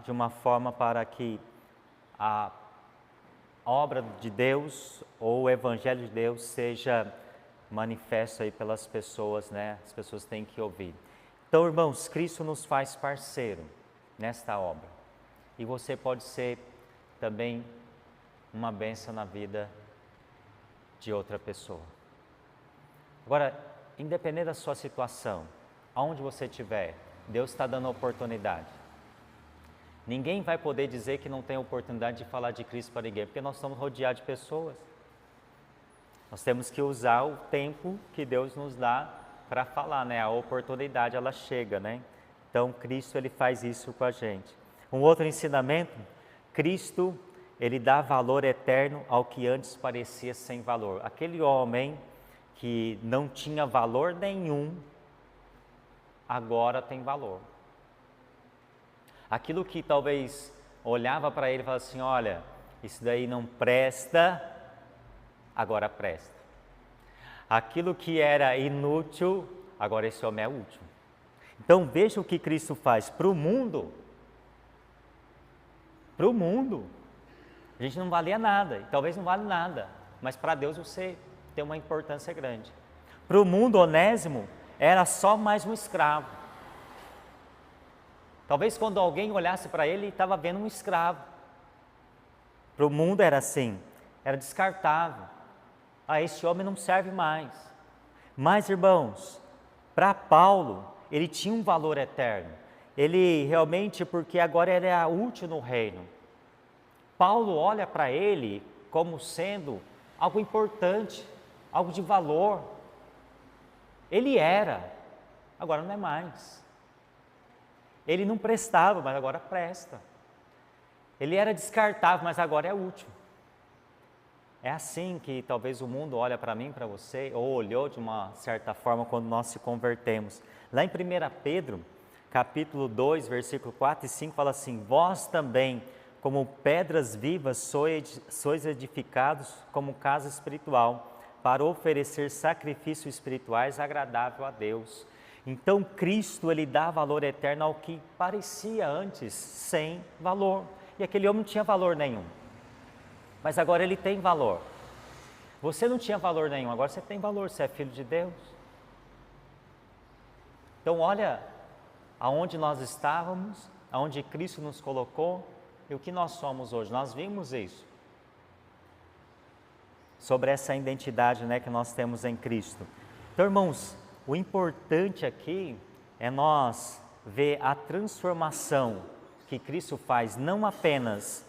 de uma forma para que a obra de Deus ou o Evangelho de Deus seja manifesto aí pelas pessoas, as pessoas têm que ouvir. Então, irmãos, Cristo nos faz parceiro nesta obra. E você pode ser também uma bênção na vida de outra pessoa. Agora, independente da sua situação, aonde você estiver, Deus está dando oportunidade. Ninguém vai poder dizer que não tem oportunidade de falar de Cristo para ninguém, porque nós estamos rodeados de pessoas. Nós temos que usar o tempo que Deus nos dá para falar, né? A oportunidade ela chega, né? Então Cristo ele faz isso com a gente. Um outro ensinamento, Cristo ele dá valor eterno ao que antes parecia sem valor. Aquele homem que não tinha valor nenhum, agora tem valor. Aquilo que talvez olhava para ele e falava assim, olha, isso daí não presta, agora presta. Aquilo que era inútil, agora esse homem é útil. Então veja o que Cristo faz para o mundo. Para o mundo, a gente não valia nada, e talvez não vale nada, mas para Deus você tem uma importância grande. Para o mundo, Onésimo era só mais um escravo. Talvez quando alguém olhasse para ele, estava vendo um escravo. Para o mundo era assim, era descartável. Ah, esse homem não serve mais. Mas, irmãos, para Paulo, ele tinha um valor eterno. Ele realmente, porque agora ele é útil no reino. Paulo olha para ele como sendo algo importante, algo de valor. Ele era, agora não é mais. Ele não prestava, mas agora presta. Ele era descartável, mas agora é útil. É assim que talvez o mundo olha para mim, para você, ou olhou de uma certa forma quando nós se convertemos. Lá em 1 Pedro, capítulo 2, versículo 4 e 5, fala assim, vós também, como pedras vivas, sois edificados como casa espiritual, para oferecer sacrifícios espirituais agradável a Deus. Então Cristo, ele dá valor eterno ao que parecia antes sem valor. E aquele homem não tinha valor nenhum. Mas agora ele tem valor. Você não tinha valor nenhum, agora você tem valor, você é filho de Deus. Então olha aonde nós estávamos, aonde Cristo nos colocou e o que nós somos hoje. Nós vimos isso. Sobre essa identidade, né, que nós temos em Cristo. Então, irmãos, o importante aqui é nós ver a transformação que Cristo faz, não apenas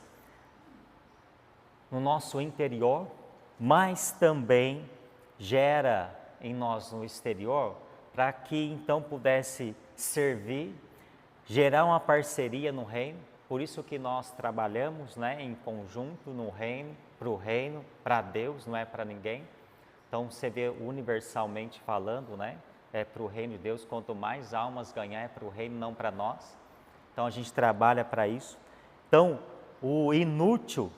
no nosso interior, mas também gera em nós no exterior, para que então pudesse servir, gerar uma parceria no reino. Por isso que nós trabalhamos, né, em conjunto no reino, para Deus, não é para ninguém. Então você vê universalmente falando, né, é para o reino de Deus, quanto mais almas ganhar é para o reino, não para nós. Então a gente trabalha para isso. Então o inútil,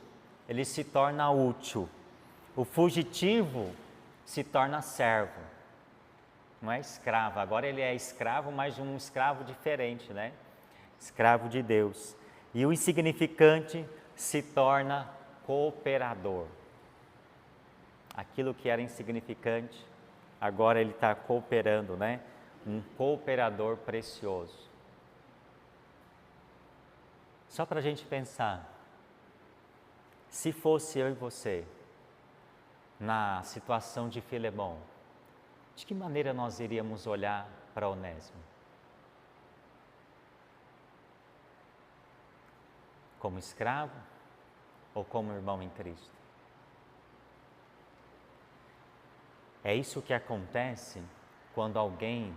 ele se torna útil. O fugitivo se torna servo. Não é escravo, agora ele é escravo, mas de um escravo diferente, né? Escravo de Deus. E o insignificante se torna cooperador. Aquilo que era insignificante, agora ele está cooperando, né? Um cooperador precioso. Só para a gente pensar, se fosse eu e você, na situação de Filemão, de que maneira nós iríamos olhar para Onésimo? Como escravo ou como irmão em Cristo? É isso que acontece quando alguém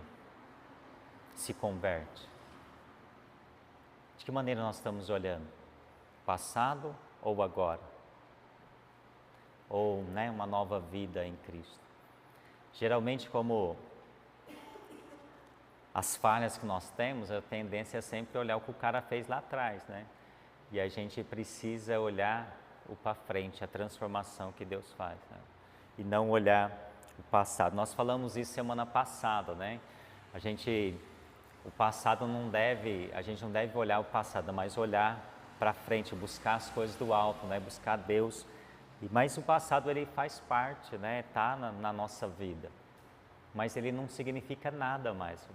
se converte. De que maneira nós estamos olhando? Passado ou agora? Ou, né, uma nova vida em Cristo? Geralmente, como as falhas que nós temos, a tendência é sempre olhar o que o cara fez lá atrás, né? E a gente precisa olhar o para frente, a transformação que Deus faz, né? E não olhar o passado. Nós falamos isso semana passada, né? O passado a gente não deve olhar o passado, mas olhar para frente, buscar as coisas do alto, né? Buscar Deus. Mas o passado ele faz parte, né? Tá na nossa vida. Mas ele não significa nada mais, né?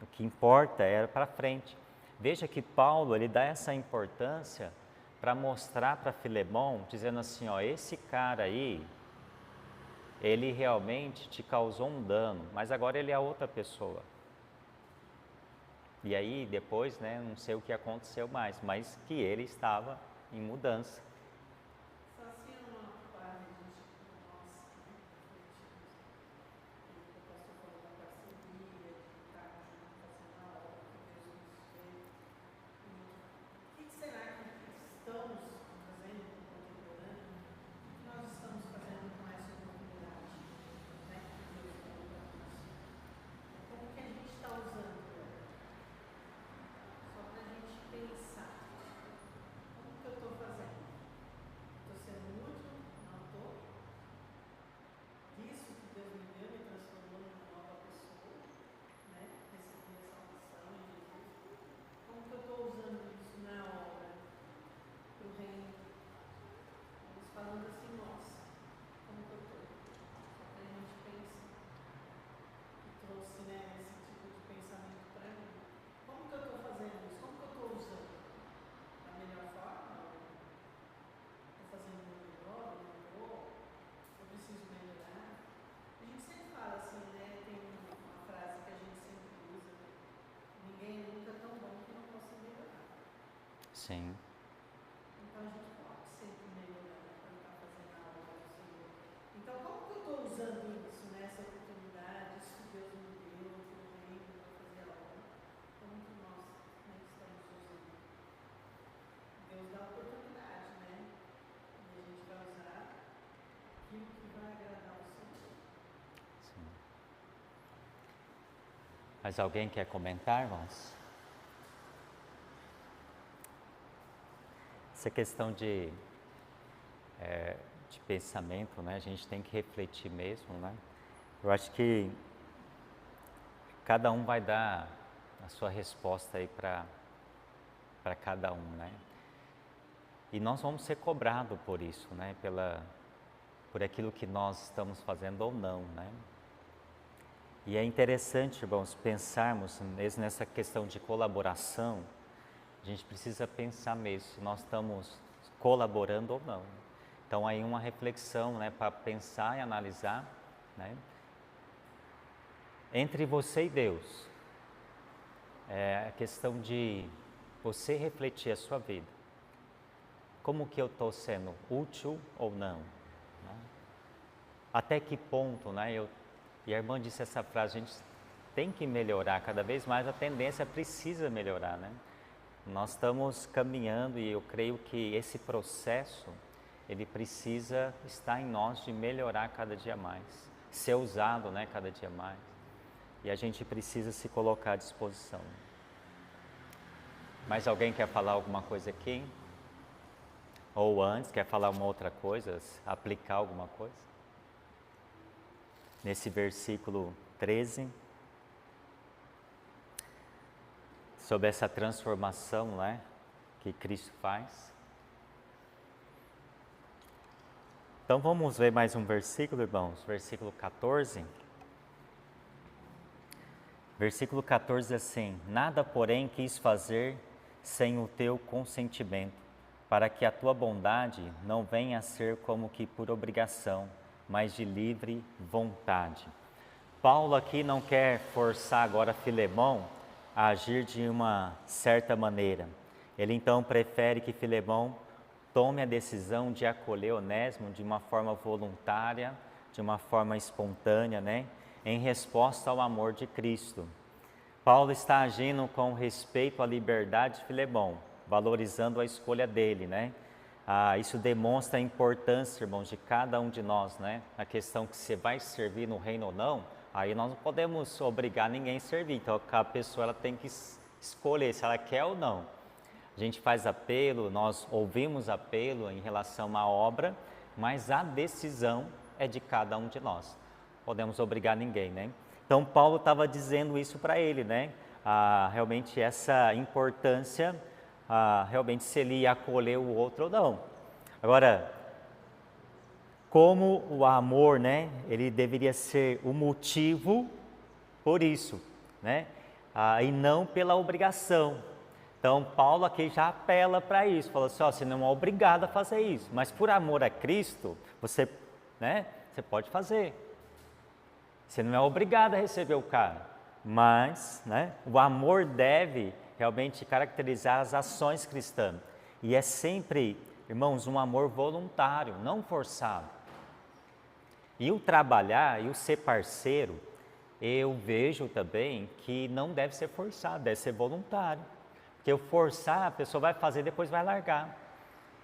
O que importa é para frente. Veja que Paulo, ele dá essa importância para mostrar para Filemão, dizendo assim, ó, esse cara aí, ele realmente te causou um dano, mas agora ele é outra pessoa. E aí, depois, né, não sei o que aconteceu mais, mas que ele estava em mudança. Só assim uma página de nós, né, refletimos, o que o pastor falou da Sim. Então a gente pode sempre melhorar quando está fazendo a obra do Senhor. Então, como que eu estou usando isso, né? Essa oportunidade, isso que Deus me deu, que eu tenho para fazer a obra? Como que nós, né, estamos usando? Deus dá oportunidade, né? E a gente vai usar aquilo que vai agradar o Senhor. Sim. Mas alguém quer comentar, irmãos? Essa questão de pensamento, né? A gente tem que refletir mesmo, né? Eu acho que cada um vai dar a sua resposta aí para cada um, né? E nós vamos ser cobrados por isso, né? Por aquilo que nós estamos fazendo ou não, né? E é interessante, irmãos, pensarmos mesmo nessa questão de colaboração. A gente precisa pensar mesmo se nós estamos colaborando ou não. Então aí uma reflexão, né, para pensar e analisar, né? Entre você e Deus, é a questão de você refletir a sua vida. Como que eu estou sendo útil ou não? Né? Até que ponto, né? E a irmã disse essa frase, a gente tem que melhorar cada vez mais, a tendência precisa melhorar, né? Nós estamos caminhando e eu creio que esse processo, ele precisa estar em nós de melhorar cada dia mais, ser usado, né, cada dia mais. E a gente precisa se colocar à disposição. Mais alguém quer falar alguma coisa aqui? Ou antes, quer falar uma outra coisa, aplicar alguma coisa? Nesse versículo 13, sobre essa transformação, né, que Cristo faz. Então vamos ver mais um versículo, irmãos, versículo 14. Versículo 14 assim: nada, porém, quis fazer sem o teu consentimento, para que a tua bondade não venha a ser como que por obrigação, mas de livre vontade. Paulo aqui não quer forçar agora Filemão a agir de uma certa maneira. Ele então prefere que Filemão tome a decisão de acolher Onésimo de uma forma voluntária, de uma forma espontânea, né? Em resposta ao amor de Cristo. Paulo está agindo com respeito à liberdade de Filemão, valorizando a escolha dele, né? Isso demonstra a importância, irmãos, de cada um de nós, né? A questão que você vai servir no reino ou não, aí nós não podemos obrigar ninguém a servir. Então, a pessoa ela tem que escolher se ela quer ou não. A gente faz apelo, nós ouvimos apelo em relação à obra, mas a decisão é de cada um de nós. Podemos obrigar ninguém, né? Então, Paulo estava dizendo isso para ele, né? Realmente essa importância, realmente se ele ia acolher o outro ou não. Agora, como o amor, né? Ele deveria ser o motivo por isso, né? E não pela obrigação. Então, Paulo aqui já apela para isso, fala assim, você não é obrigado a fazer isso, mas por amor a Cristo, você pode fazer. Você não é obrigado a receber o cara, mas, né, o amor deve realmente caracterizar as ações cristãs. E é sempre, irmãos, um amor voluntário, não forçado. E o trabalhar e o ser parceiro, eu vejo também que não deve ser forçado, deve ser voluntário. Porque o forçar, a pessoa vai fazer, depois vai largar.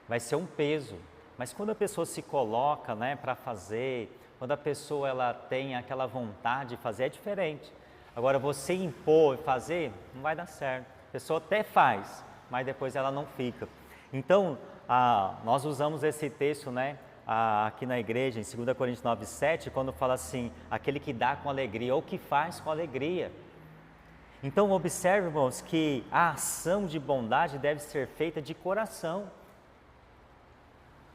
Vai ser um peso. Mas quando a pessoa se coloca, né, para fazer, quando a pessoa ela tem aquela vontade de fazer, é diferente. Agora, você impor e fazer, não vai dar certo. A pessoa até faz, mas depois ela não fica. Então, nós usamos esse texto, né, aqui na igreja, em 2 Coríntios 9:7, quando fala assim, aquele que dá com alegria, ou que faz com alegria. Então, observe, irmãos, que a ação de bondade deve ser feita de coração.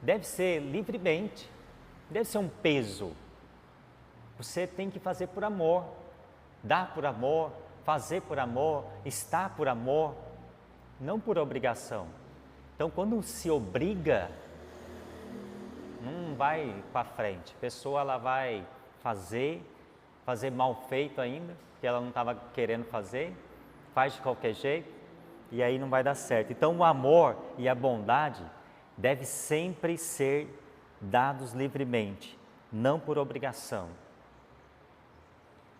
Deve ser livremente. Deve ser um peso. Você tem que fazer por amor. Dar por amor, fazer por amor, estar por amor, não por obrigação. Então, quando se obriga, não vai para frente. A pessoa ela vai fazer mal feito ainda, que ela não estava querendo fazer, faz de qualquer jeito. e aí não vai dar certo. Então o amor e a bondade deve sempre ser dados livremente, não por obrigação.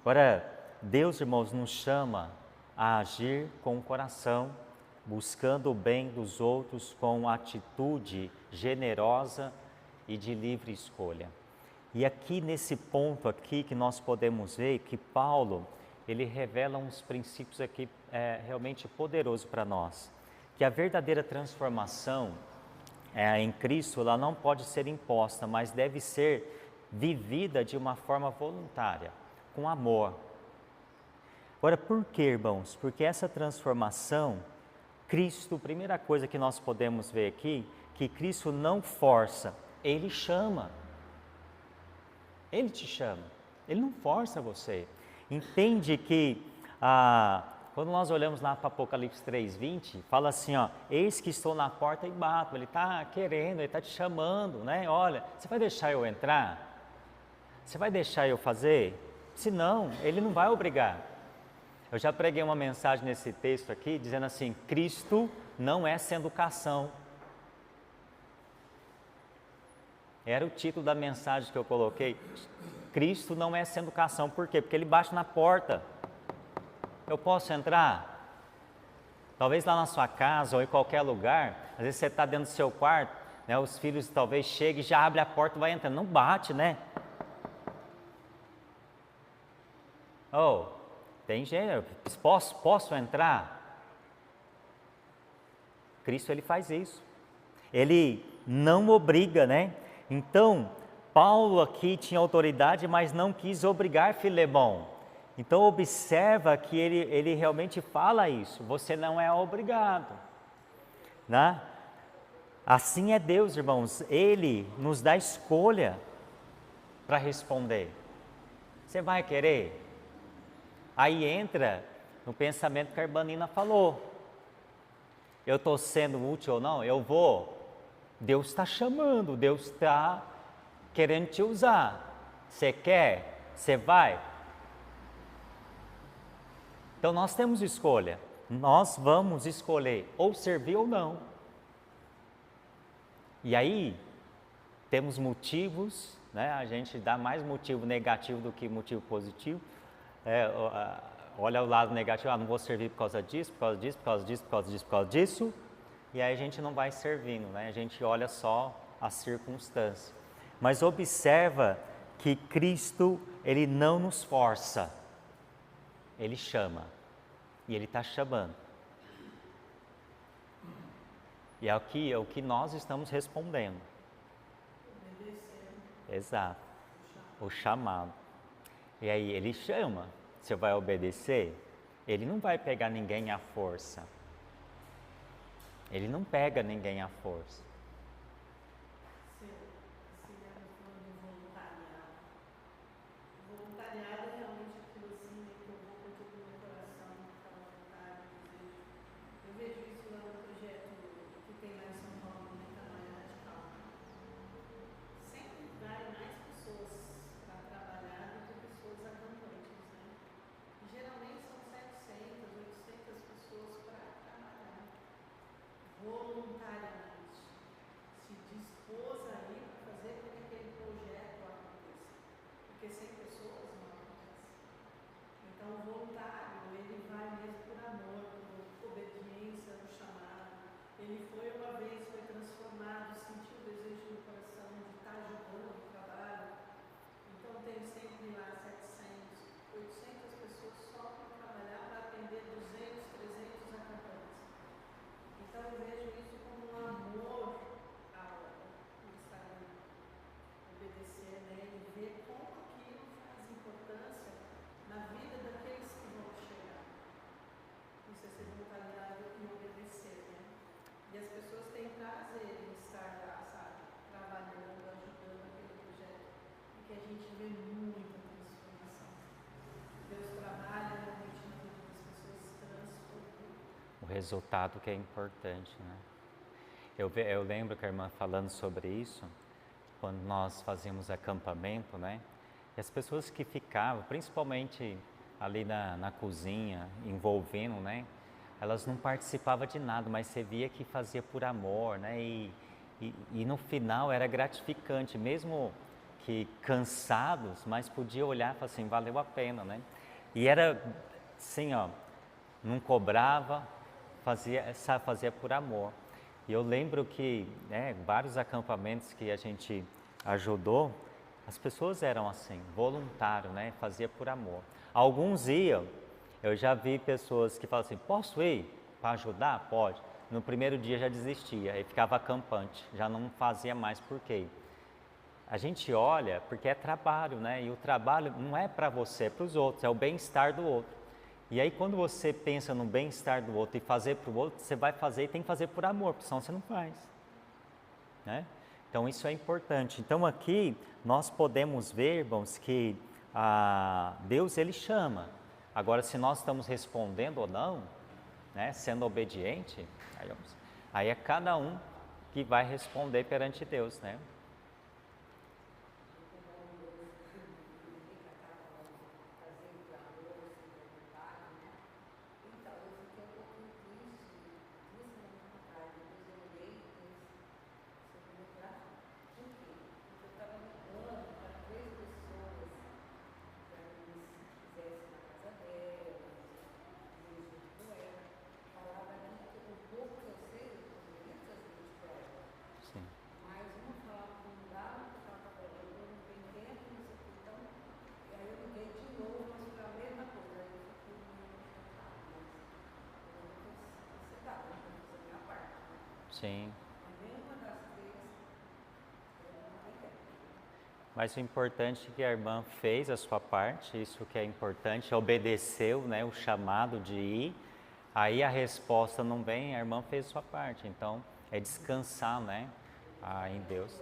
Agora, Deus, irmãos, nos chama a agir com o coração, buscando o bem dos outros com atitude generosa e de livre escolha. E aqui nesse ponto aqui que nós podemos ver que Paulo, ele revela uns princípios aqui realmente poderosos para nós. Que a verdadeira transformação em Cristo, ela não pode ser imposta, mas deve ser vivida de uma forma voluntária, com amor. Agora, por que, irmãos? Porque essa transformação, Cristo, primeira coisa que nós podemos ver aqui, que Cristo não força, Ele chama. Ele te chama, Ele não força você. Entende que, quando nós olhamos lá para Apocalipse 3:20, fala assim, ó, eis que estou na porta e bato. Ele está querendo, Ele está te chamando, né? Olha, você vai deixar eu entrar? Você vai deixar eu fazer? Se não, Ele não vai obrigar. Eu já preguei uma mensagem nesse texto aqui, dizendo assim, Cristo não é sem educação. Era o título da mensagem que eu coloquei. Cristo não é sem educação. Por quê? Porque Ele bate na porta. Eu posso entrar? Talvez lá na sua casa ou em qualquer lugar, às vezes você está dentro do seu quarto, né, os filhos talvez cheguem e já abrem a porta e vai entrando. Não bate, né? Tem gente, posso entrar? Cristo, Ele faz isso. Ele não obriga, né? Então, Paulo aqui tinha autoridade, mas não quis obrigar Filemão. Então, observa que ele realmente fala isso. Você não é obrigado, né? Assim é Deus, irmãos. Ele nos dá escolha para responder. Você vai querer? Aí entra no pensamento que a Urbanina falou. Eu estou sendo útil ou não? Eu vou. Deus está chamando, Deus está querendo te usar. Você quer? Você vai? Então nós temos escolha. Nós vamos escolher ou servir ou não. E aí temos motivos, né? A gente dá mais motivo negativo do que motivo positivo. Olha o lado negativo, não vou servir por causa disso, por causa disso, por causa disso, por causa disso, por causa disso. E aí a gente não vai servindo, né? A gente olha só a circunstância. Mas observa que Cristo, Ele não nos força. Ele chama. E Ele está chamando. E é o que nós estamos respondendo. Exato. O chamado. E aí Ele chama. Você vai obedecer? Ele não vai pegar ninguém à força. Ele não pega ninguém à força. Voluntariado é realmente aquilo assim, que eu vou com tudo no meu coração, aquela vontade, desejo. Eu vejo isso lá no projeto que tem lá em São Paulo, no Tamanho Radical. Sempre vai mais pessoas para trabalhar do que pessoas acampantes, né? E geralmente são 700, 800 pessoas para trabalhar. Voluntariamente, se dispôs a ir para fazer com que aquele projeto aconteça, porque sem pessoas não acontece. Então o voluntário, ele vai mesmo por amor, por obediência ao chamado. Ele foi uma vez, foi transformado, sentiu o desejo no coração de estar ajudando o trabalho. Então tem sempre lá 700, 800 pessoas só para trabalhar, para atender 200, 300 acampantes. Então eu vejo isso como um amor ao estar obedecer, né? E ver como aquilo faz importância na vida daqueles que vão chegar. Isso é ser voluntariado e obedecer, né? E as pessoas têm prazer em estar lá, sabe? Trabalhando, ajudando aquele projeto. Porque a gente vê muita transformação. Deus trabalha realmente na vida das pessoas, transformando. O resultado que é importante, né? Eu lembro que a irmã falando sobre isso, quando nós fazíamos acampamento, né? E as pessoas que ficavam, principalmente ali na cozinha, envolvendo, né? elas não participavam de nada, mas você via que fazia por amor, né? E no final era gratificante, mesmo que cansados, mas podia olhar e falar assim, valeu a pena, né? E era assim, ó, não cobrava, fazia por amor. E eu lembro que, né, vários acampamentos que a gente ajudou, as pessoas eram assim, voluntário, né? Fazia por amor. Alguns iam, eu já vi pessoas que falam assim, posso ir para ajudar? Pode. No primeiro dia já desistia, aí ficava acampante, já não fazia mais. Por quê? A gente olha porque é trabalho, né? E o trabalho não é para você, é para os outros, é o bem-estar do outro. E aí quando você pensa no bem-estar do outro e fazer para o outro, você vai fazer e tem que fazer por amor, porque senão você não faz, né? Então isso é importante. Então aqui nós podemos ver, irmãos, que Deus ele chama. Agora se nós estamos respondendo ou não, né, sendo obediente, aí é cada um que vai responder perante Deus, né? Sim. Mas uma falava que não dava, porque ela estava olhando, não tem tempo, não sei o que, então. E aí eu liguei de novo, mas foi a mesma coisa. Aí eu fiquei meio chateada, mas eu não sei se dá, eu vou fazer a minha parte, né? Sim. Mas nenhuma das três, eu não tem tempo. Mas o importante é que a irmã fez a sua parte, isso que é importante, obedeceu, né, o chamado de ir. Aí a resposta não vem, a irmã fez a sua parte. Então é descansar, né, em Deus.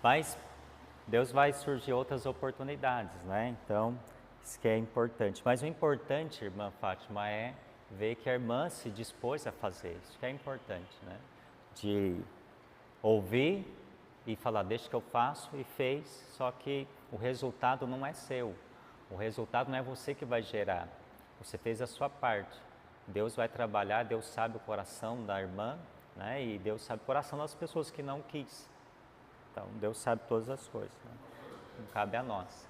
Mas Deus vai surgir outras oportunidades, né? Então isso que é importante. Mas o importante, irmã Fátima, é ver que a irmã se dispôs a fazer. Isso que é importante, né? De ouvir e falar, deixa que eu faço, e fez, só que o resultado não é seu. O resultado não é você que vai gerar. Você fez a sua parte. Deus vai trabalhar, Deus sabe o coração da irmã, né? E Deus sabe o coração das pessoas que não quis. Então, Deus sabe todas as coisas, né? Não cabe a nós.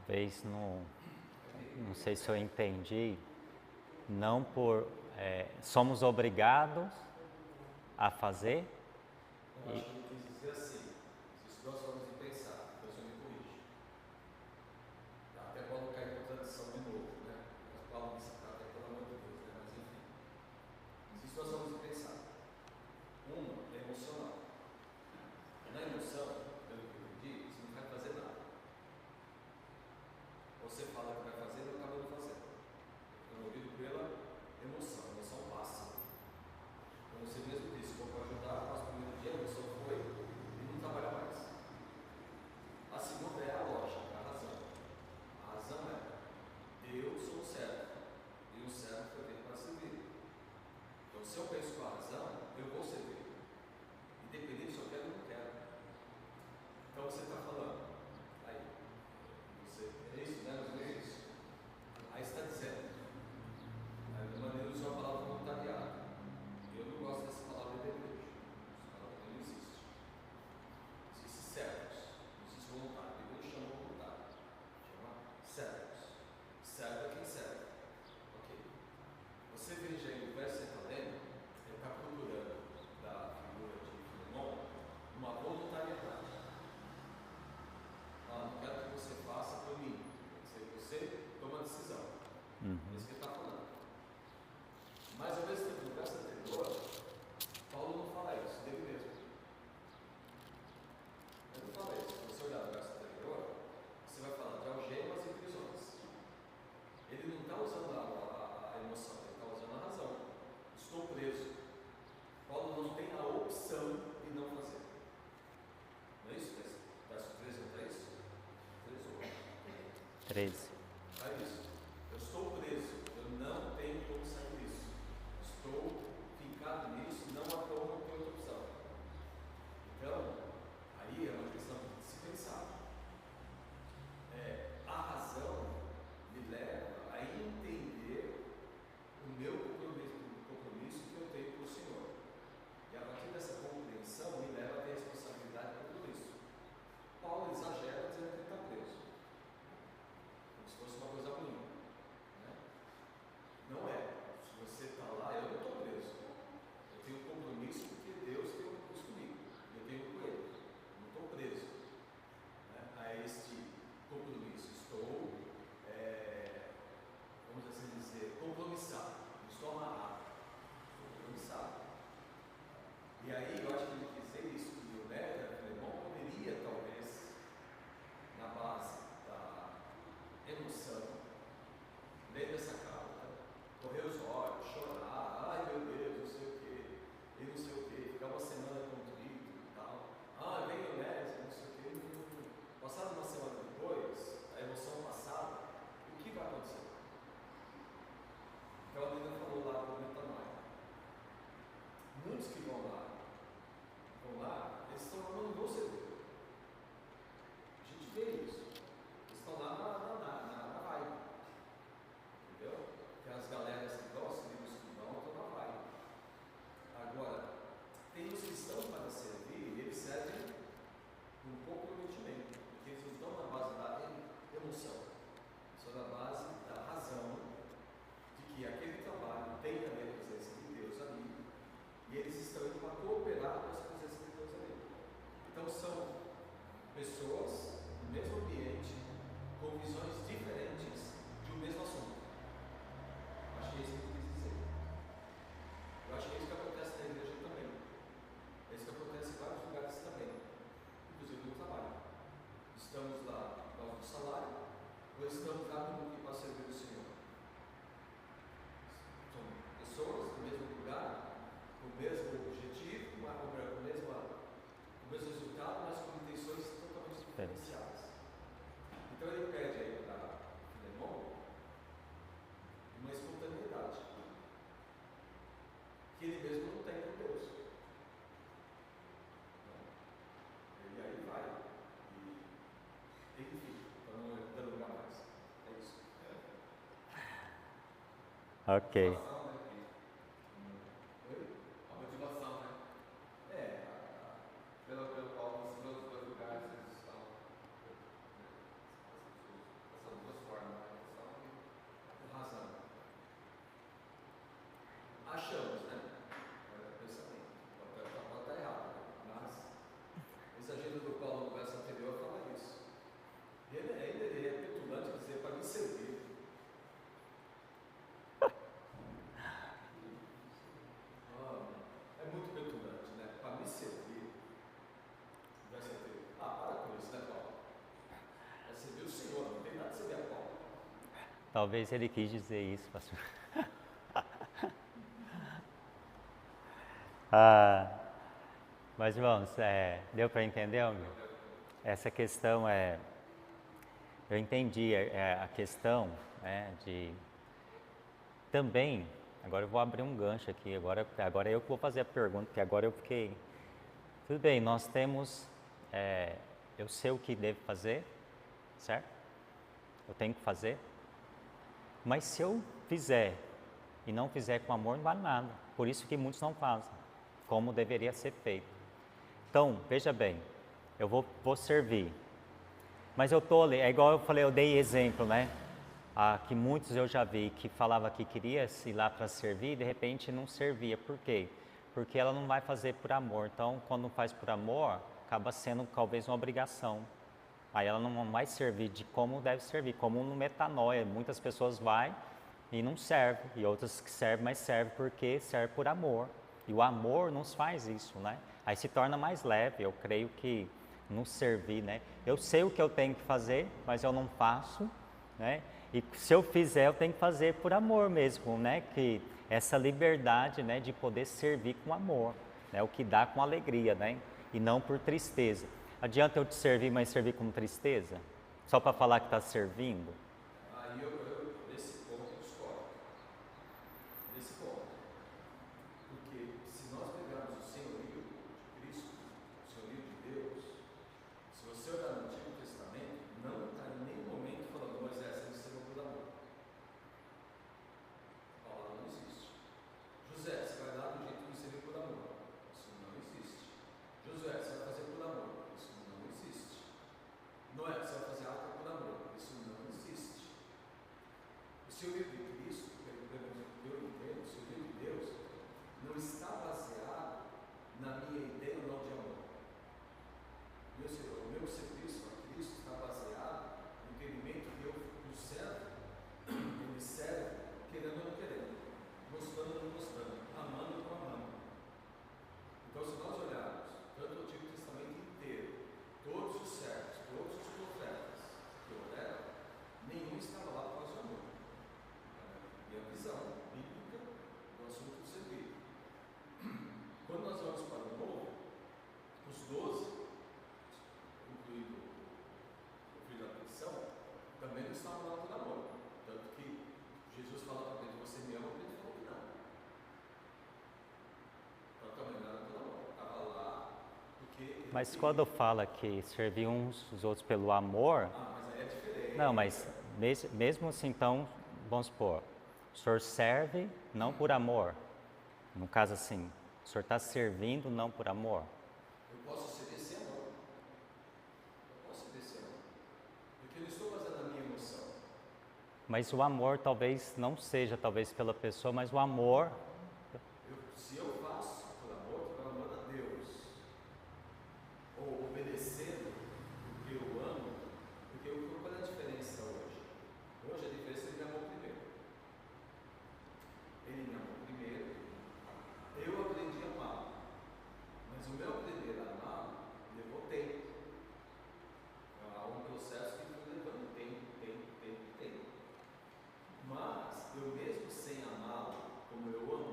talvez não sei se eu entendi, não somos obrigados a fazer. Eu acho que ele quis dizer assim, existem duas formas de pensar, depois eu me corrijo. Até Paulo cai em contradição de novo, né? Mas Paulo disse até pelo amor de Deus, né? Mas enfim. Existem duas formas de pensar. Uma é emocional. Na emoção, pelo que eu entendi, você não vai fazer nada. Você fala que vai fazer e acaba não fazendo. É movido pela emoção. A emoção passa. Como você mesmo disse, vou ajudar, mas o primeiro dia a emoção foi e não trabalha mais. A segunda é a lógica, a razão. A razão é: eu sou um servo e um servo foi feito para servir. Então, se eu penso com a razão, eu vou servir, independente se eu quero ou não quero. Então, você está falando, aí, é isso, né? Não é isso? Aí você está dizendo, de maneira de usar a palavra voluntariado. Eu não gosto dessa palavra em hebreu. Essa palavra não existe. Existe servos, não existe voluntário. A Bíblia chama voluntário. Chama servos. Servo é quem serve. Ok. Você veja aí o verso que você está lendo, ele está procurando da figura de Filemon uma voluntariedade. Não quero que você faça por mim. Tem que ser você toma a decisão. É isso que ele está falando. Mas ao mesmo tempo, no verso anterior, Paulo não fala isso dele mesmo. Ele não fala isso. Se você olhar no verso anterior, você vai falar de algemas e prisões. Ele não está usando a emoção, ele está usando a razão. Estou preso. Paulo não tem a opção de não fazer. Não é isso? Verso 13 não é isso? 13 ou 13. É isso. Eu estou preso. Eu não tenho como sair disso. Estou fincado nisso, não há como ter outra opção. Então, aí é uma questão de se pensar. A razão me leva a entender o meu compromisso que eu tenho com o Senhor. E a partir dessa compreensão me leva a ter responsabilidade por tudo isso. Paulo exagera dizendo que ele está preso, como se fosse uma coisa ruim. Né? Não é. Se você está lá, eu não estou preso. Eu tenho um compromisso porque Deus tem um compromisso comigo. Eu tenho com Ele. Eu não estou preso, né, a este compromisso. Estou, vamos assim dizer, compromissado. Não estou amarrado. Estou compromissado. E aí eu acho que ele quis dizer isso, que o Filemon poderia, talvez, na base da emoção, ler essa carta, correr os olhos, chorar, ai meu Deus, não sei o que, e não sei o que, ficar uma semana contrito e tal, vem o Onésimo, não sei o que, passada uma semana depois, a emoção passada, o que vai acontecer? Então a menina falou lá do metanoia. Muitos que vão lá, eles estão lá, não vão servir. A gente vê isso. Eles estão lá na vibe. Entendeu? Tem as galeras que gostam, tem os que vão, estão na vibe. Agora, tem os que estão para servir e eles servem com comprometimento, porque eles não estão na base da emoção, são na base da razão de que aquele trabalho tem a ver a presença de Deus ali e eles estão indo para cooperar com essa presença de Deus ali. Então são pessoas no mesmo ambiente com visões diferentes de um mesmo assunto. Acho que é isso que eu quis dizer. Eu acho que é isso que acontece na igreja também. É isso que acontece em vários lugares também, inclusive no trabalho. Estamos lá por causa do salário, ou estamos lá para servir o Senhor. São pessoas do mesmo lugar, com o mesmo objetivo, com o mesmo resultado, mas com intenções totalmente diferenciadas. Então ele pede aí para Filemon uma espontaneidade que ele mesmo não tem com Deus. E aí vai. E, enfim, para não delongar mais. É isso. Ok. Motivação, né? Oi? A motivação, né? Pelo qual os dois lugares eles estão. Essa Servir o Senhor, não tem nada de servir a Paulo. Talvez ele quis dizer isso, pastor. Mas, irmãos, deu para entender? Essa questão eu entendi a questão de também. Agora eu vou abrir um gancho aqui. Agora eu que vou fazer a pergunta, porque agora eu fiquei. Tudo bem, nós temos. Eu sei o que devo fazer, certo? Eu tenho que fazer. Mas se eu fizer e não fizer com amor, não vale nada. Por isso que muitos não fazem, como deveria ser feito. Então, veja bem, eu vou servir. Mas eu estou ali, é igual eu falei, eu dei exemplo, né? Que muitos eu já vi que falava que queria ir lá para servir e de repente não servia. Por quê? Porque ela não vai fazer por amor. Então, quando faz por amor, acaba sendo talvez uma obrigação. Aí ela não vai servir de como deve servir, como no metanoia. Muitas pessoas vão e não servem, e outras que servem, mas servem porque serve por amor. E o amor nos faz isso, né? Aí se torna mais leve, eu creio que nos servir, né? Eu sei o que eu tenho que fazer, mas eu não faço, né? E se eu fizer, eu tenho que fazer por amor mesmo, né? Que essa liberdade, né, de poder servir com amor, né? O que dá com alegria, né? E não por tristeza. Adianta eu te servir, mas servir com tristeza? Só para falar que está servindo? Aí nesse ponto eu discordo. Nesse ponto. Porque se nós pegarmos o senhorio de Cristo, o senhorio de Deus, se você olhar no Antigo Testamento, não está em nenhum momento falando Moisés tem que ser o por amor. A palavra não existe. José, você vai dar do jeito que você vê por amor. Isso não existe. Josué, você vai fazer por amor. Isso não existe. Noé, você vai fazer algo por amor. Isso não existe. O senhorio de Cristo, pelo que eu entendo, o senhorio de Deus, não está baseado na minha ideia ou não de amor. O meu serviço a Cristo está baseado no entendimento que o servo, ele serve querendo ou não querendo, gostando ou não gostando, amando ou não amando. Então, se nós olharmos tanto o Antigo Testamento inteiro, todos os servos, todos os profetas que operam, nenhum estava lá por causa do amor. E a visão bíblica do assunto do servir. Quando nós vamos para o Novo, os 12, incluindo o filho da petição, também não estavam lá por amor. Tanto que Jesus falava para Pedro, você me ama, Pedro falou que não. Então também não era por amor. Estava lá porque... Mas quando fala que servir uns os outros pelo amor... mas aí é diferente. Não, mas mesmo assim, então, vamos supor, o senhor serve não por amor. No caso assim, o senhor está servindo não por amor. Eu posso servir sem amor. Eu posso servir sem amor. Porque eu não estou baseado na minha emoção. Mas o amor talvez não seja talvez pela pessoa, mas o amor... Se eu faço por amor a Deus, ou obedecendo porque eu amo, porque qual é a diferença hoje? Hoje a diferença é ele me amou primeiro. Ele me amou primeiro, eu aprendi a amar, mas o meu aprender a amar levou tempo. Há um processo que foi levando tempo. Mas eu mesmo sem amá-lo como eu amo,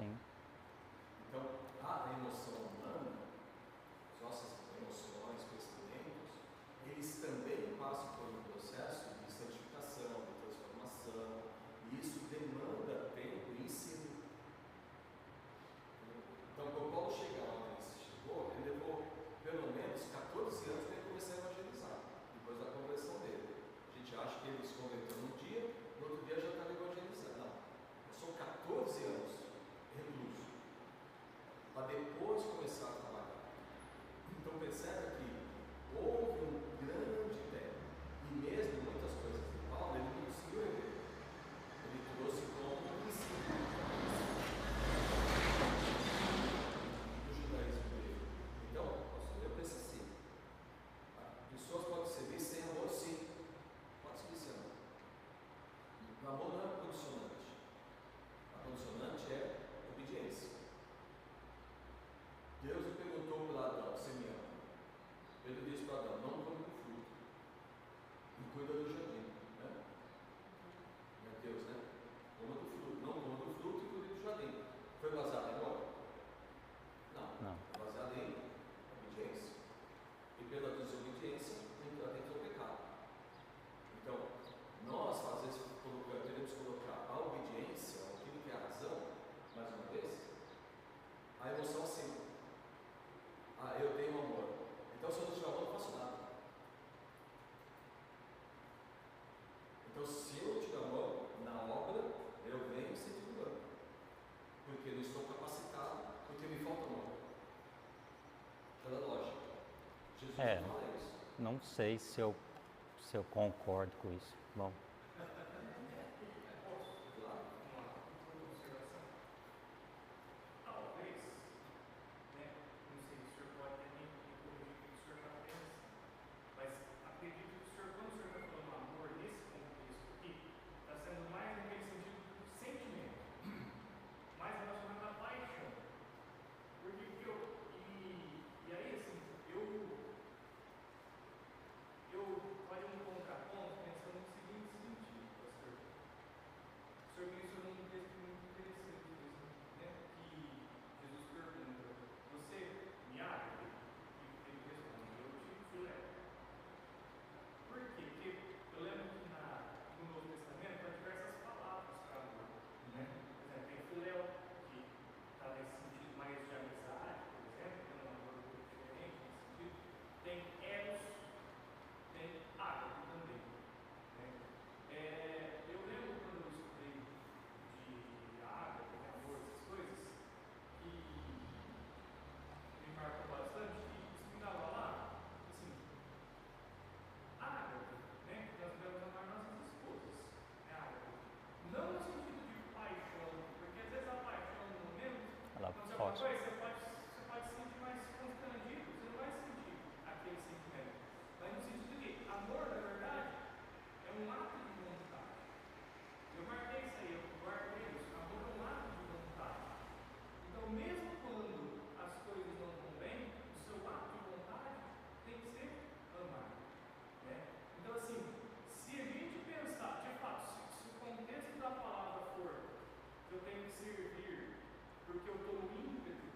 Sim. Então, a emoção humana, as nossas emoções, pensamentos, eles também passam por um processo de santificação, de transformação, e isso demanda tempo e ensino. Então, quando Paulo chega onde ele chegou, ele levou pelo menos 14 anos para ele começar a evangelizar, depois da conversão dele. A gente acha que ele se converteu num dia, no outro dia já estava evangelizando. Não, passou 14 anos recluso, para depois começar a trabalhar. Então percebe que houve um grande tempo, e mesmo muitas coisas de Paulo, ele não conseguiu rever. Ele trouxe como um princípio do judaísmo dele. Então, eu penso assim, pessoas podem servir sem amor, sim. Pode servir sem amor. O amor não é condicionante. A condicionante é obediência. Deus perguntou para Adão: você me ama? Ele disse para Adão: não come do fruto e cuida do jardim. Né? É Deus, né? Coma do fruto, não coma do fruto e cuida do jardim. Foi baseado em amor? Não. Foi baseado em obediência. E pela desobediência entra dentro do pecado. Então, nós às vezes queremos colocar a obediência, aquilo que é a razão, mais uma vez, a emoção sim. Eu tenho amor. Então, se eu não tiver amor, eu não faço nada. Então, se eu não tiver amor na obra, eu venho sem tudo, porque não estou capacitado, porque me falta amor. Pela lógica. Jesus fala isso. Não sei se eu concordo com isso. Bom. Eu tenho que servir porque eu estou no ímpeto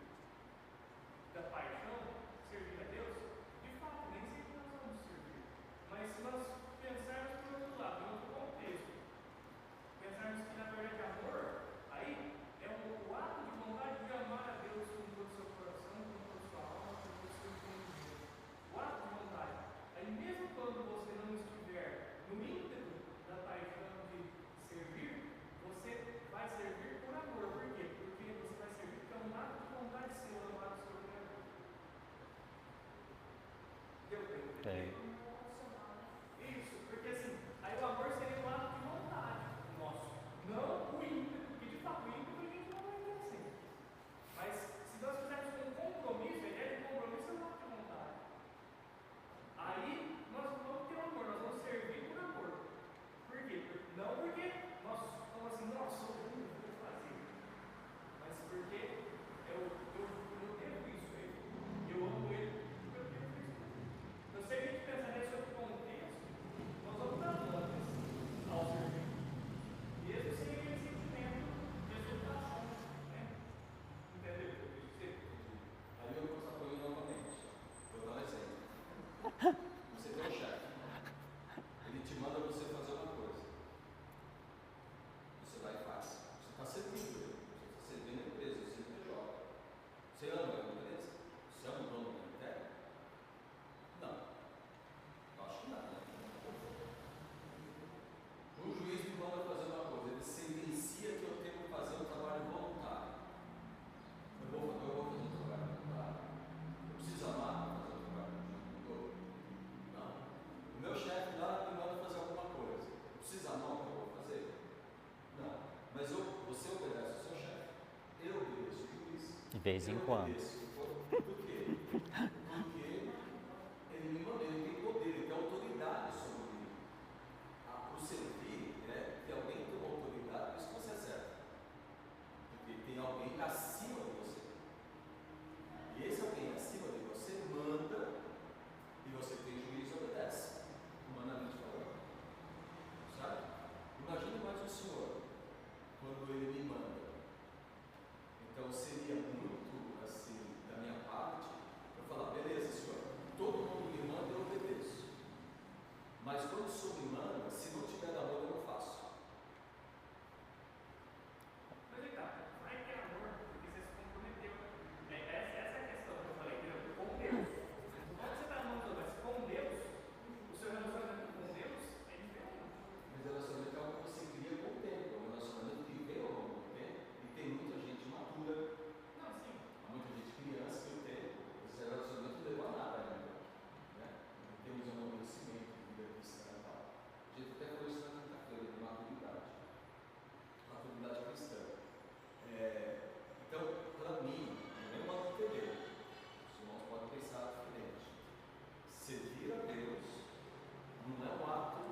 vez em quando. Por quê? Porque ele me mandou, ele tem poder, ele tem autoridade sobre mim. O servir é que alguém tem uma autoridade, por isso que você acerta. Porque tem alguém acima de você. E esse alguém acima de você manda e você tem juízo e obedece, humanamente falando. Sabe? Imagine mais o Senhor quando ele me manda. Então seria muito assim da minha parte eu falar, beleza, Senhor, todo mundo me manda eu obedeço. Mas quando o Senhor me manda, se não tiver amor eu não faço. Mas Ricardo, vai ter amor porque você se comprometeu. Essa é a questão que eu falei, entendeu? Com Deus. Quando você está amando, mas com Deus, o seu relacionamento com Deus é diferente. Mas relacionamento é algo que você cria com o tempo, é um relacionamento que vem ao longo do tempo e tem muita gente imatura, Não, sim. há muita gente criança que o tempo, esse relacionamento não levou a nada ainda. Né? Não temos um amadurecimento de vida cristã e tal. A gente até falou isso na quinta-feira, de maturidade. Maturidade cristã. Então, para mim, não é uma entender. Os irmãos podem pensar diferente. Servir a Deus não é um ato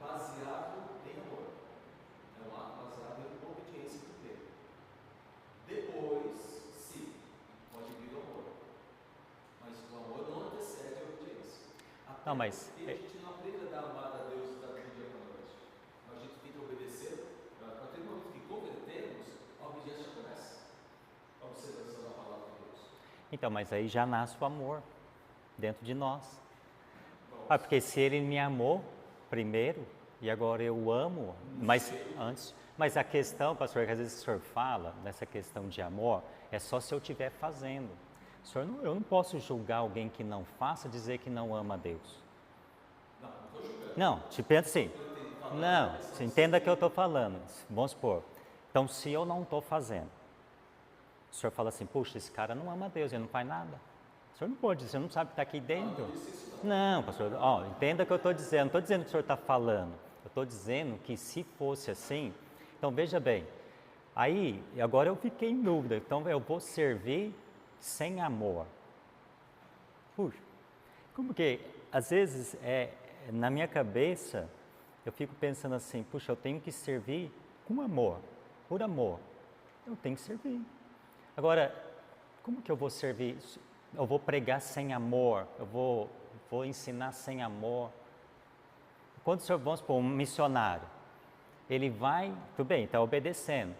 baseado em amor. É um ato baseado em obediência primeiro. Depois, sim, pode vir o amor. Mas o amor não antecede a obediência. Até Não, mas porque a gente não aprende a dar amada a Deus do dia para a noite. Mas a gente tem que obedecer. A partir do momento que convertemos, a obediência começa. A observação da palavra de Deus. então, mas aí já nasce o amor dentro de nós. Ah, porque se ele me amou primeiro e agora eu amo, mas antes. Mas a questão, pastor, que às vezes o senhor fala nessa questão de amor, é só se eu estiver fazendo. O senhor não, eu não posso julgar alguém que não faça, dizer que não ama a Deus. Não, não estou julgando. Não, te pensa assim. Não, você entenda o que eu estou falando. Vamos supor. Então, se eu não estou fazendo, o senhor fala assim, puxa, esse cara não ama a Deus, ele não faz nada. O senhor não pode dizer, você não sabe o que está aqui dentro. Não, pastor, entenda o que eu estou dizendo. Não estou dizendo o que o senhor está falando. Eu estou dizendo que se fosse assim, então veja bem, aí, agora eu fiquei em dúvida, então eu vou servir sem amor. Puxa, como que, às vezes, na minha cabeça, eu fico pensando assim, puxa, eu tenho que servir com amor, por amor, eu tenho que servir. Agora, como que eu vou servir? Eu vou pregar sem amor, eu vou ensinar sem amor. Quando o senhor, vamos supor, um missionário, ele vai, tudo bem, está obedecendo,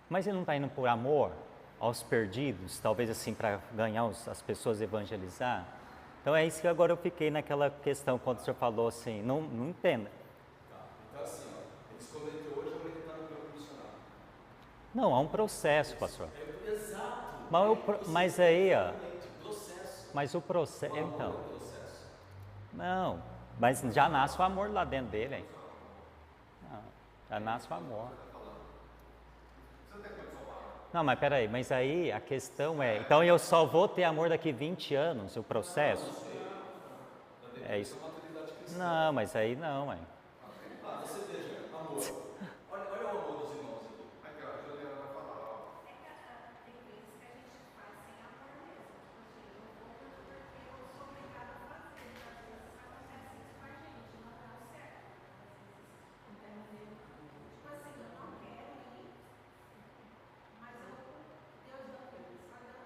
mas ele não está indo por amor aos perdidos, talvez assim para ganhar as pessoas a evangelizar. Então é isso que agora eu fiquei naquela questão, quando o senhor falou assim, não entenda. Tá. Então assim, ele se converteu hoje, amanhã ele está no campo missionário. Não, há um processo, pastor. Exato. Mas aí, ó, Processo. mas o processo, O amor então, é um processo. não, mas já nasce o amor lá dentro dele, hein? Não, já nasce o amor. Não, mas peraí, mas aí a questão é, então eu só vou ter amor daqui 20 anos, o processo? É isso. Não, mas aí não, mãe. Ah, você veja, amor. Olha o amor dos irmãos aqui. Aqui, ó, a Juliana vai falar, ó. Tem coisas que a gente faz sem amor mesmo. Tipo assim, eu vou porque eu sou obrigada a fazer. Às vezes acontece isso com a gente, não é o certo. Às vezes, entendeu? Tipo assim, eu não quero ir, mas Deus não quer.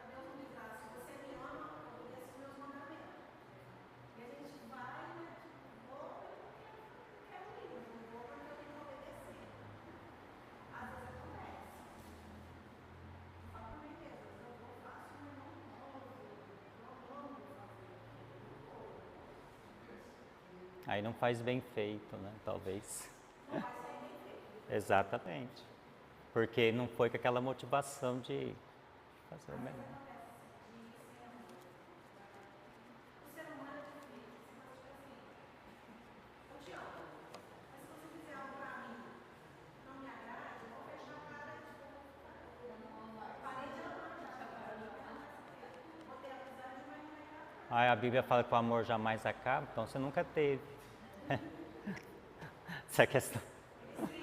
Deus não me dá. Se você me ama, obedeça os meus mandamentos. E a gente vai, né? Vou porque eu quero ir, mas não vou porque eu tenho que obedecer. Às vezes acontece. Fala pra mim mesmo, eu vou faço, mas não vou fazer. Aí não faz bem feito, né? Talvez. Não vai sair bem feito. Exatamente. Porque não foi com aquela motivação de fazer o melhor. O ser humano é difícil. Se você tipo assim, eu te amo. Mas se você fizer algo pra mim não me agrade, eu vou fechar a cara e parei de amar já. Vou ter amizade, mas não é agrado. Aí a Bíblia fala que o amor jamais acaba, então você nunca teve. Essa é a questão. Porque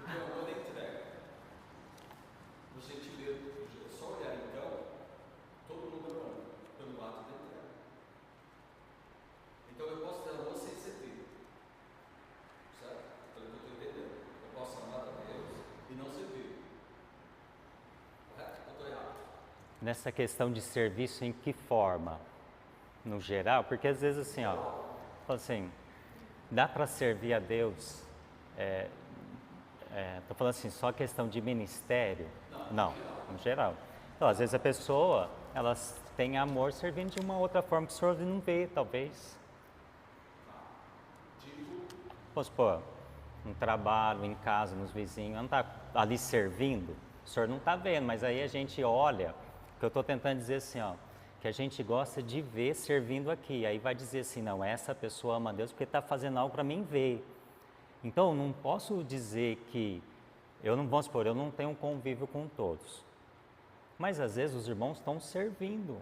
o amor é entrega. No sentido nessa questão de serviço, em que forma? No geral, porque às vezes assim, ó, assim, dá para servir a Deus, tô falando assim, só questão de ministério? Não, no geral. Então, às vezes a pessoa, elas têm amor servindo de uma outra forma que o senhor não vê, talvez. Vamos supor, no trabalho, em casa, nos vizinhos, não está ali servindo, o senhor não está vendo, mas aí a gente olha, que eu estou tentando dizer assim, ó, que a gente gosta de ver servindo aqui, aí vai dizer assim, não, essa pessoa ama Deus porque está fazendo algo para mim ver. Então, não posso dizer que, vamos supor, eu não tenho um convívio com todos, mas às vezes os irmãos estão servindo,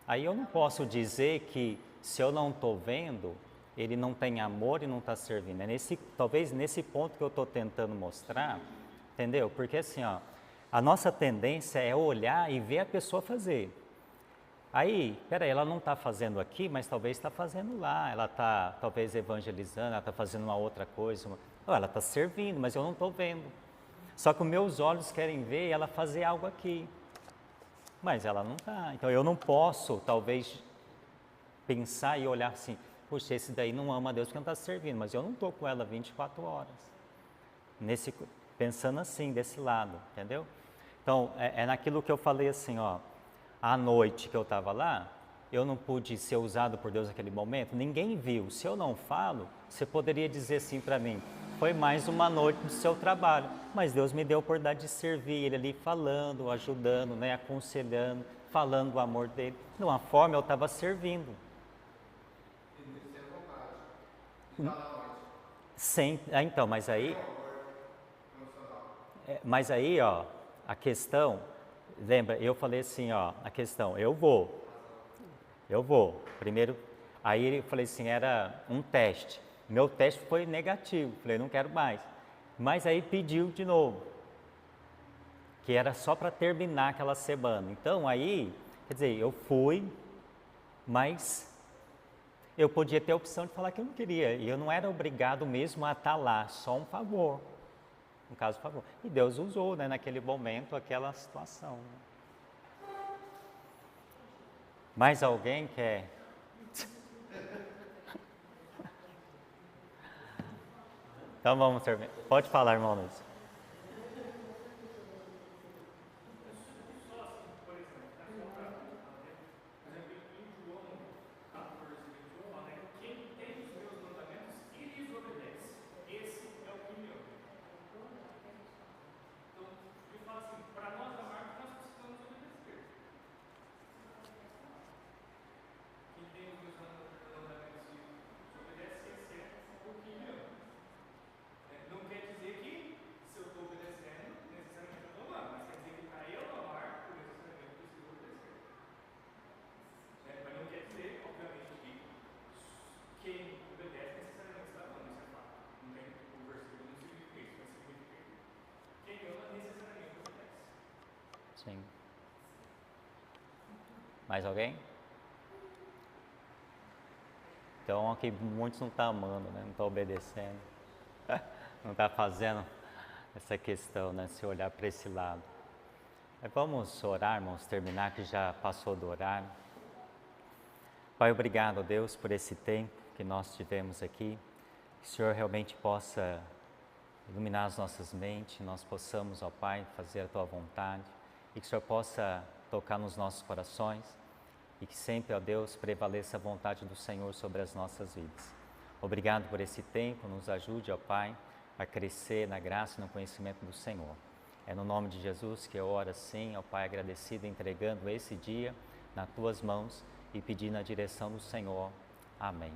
aí eu não posso dizer que se eu não estou vendo, ele não tem amor e não está servindo. Talvez nesse ponto que eu estou tentando mostrar, entendeu? Porque assim, ó, a nossa tendência é olhar e ver a pessoa fazer. Aí, peraí, ela não está fazendo aqui, mas talvez está fazendo lá, ela está talvez evangelizando, ela está fazendo uma outra coisa, ela está servindo, mas eu não estou vendo. Só que os meus olhos querem ver ela fazer algo aqui, mas ela não está. Então eu não posso, talvez, pensar e olhar assim, puxa, esse daí não ama a Deus porque não está servindo, mas eu não estou com ela 24 horas. Pensando assim, desse lado, entendeu? Então, é naquilo que eu falei assim, ó, à noite que eu estava lá, eu não pude ser usado por Deus naquele momento, ninguém viu. Se eu não falo, você poderia dizer assim para mim, foi mais uma noite do seu trabalho, mas Deus me deu a oportunidade de servir, Ele ali falando, ajudando, né, aconselhando, falando do amor dEle. De uma forma eu estava servindo. Então, mas aí, ó, a questão, lembra, eu falei assim, ó, a questão, eu vou, primeiro, aí eu falei assim, era um teste, meu teste foi negativo, falei, não quero mais, mas aí pediu de novo, que era só para terminar aquela semana, então aí, quer dizer, eu fui, mas eu podia ter a opção de falar que eu não queria, e eu não era obrigado mesmo a estar lá, só um favor, no caso, favor. E Deus usou, né, naquele momento, aquela situação. Mais alguém quer? Então vamos terminar. Pode falar, irmão Luiz. Sim. Mais alguém? Então aqui muitos não estão amando, né? Não estão obedecendo, não está fazendo essa questão, né? Se olhar para esse lado. Mas vamos orar, irmãos, terminar que já passou do horário. Pai, obrigado, Deus, por esse tempo que nós tivemos aqui. Que o Senhor realmente possa iluminar as nossas mentes, nós possamos, ó Pai, fazer a Tua vontade. E que o Senhor possa tocar nos nossos corações e que sempre, ó Deus, prevaleça a vontade do Senhor sobre as nossas vidas. Obrigado por esse tempo, nos ajude, ó Pai, a crescer na graça e no conhecimento do Senhor. É no nome de Jesus que eu oro assim, ó Pai, agradecido, entregando esse dia nas Tuas mãos e pedindo a direção do Senhor. Amém.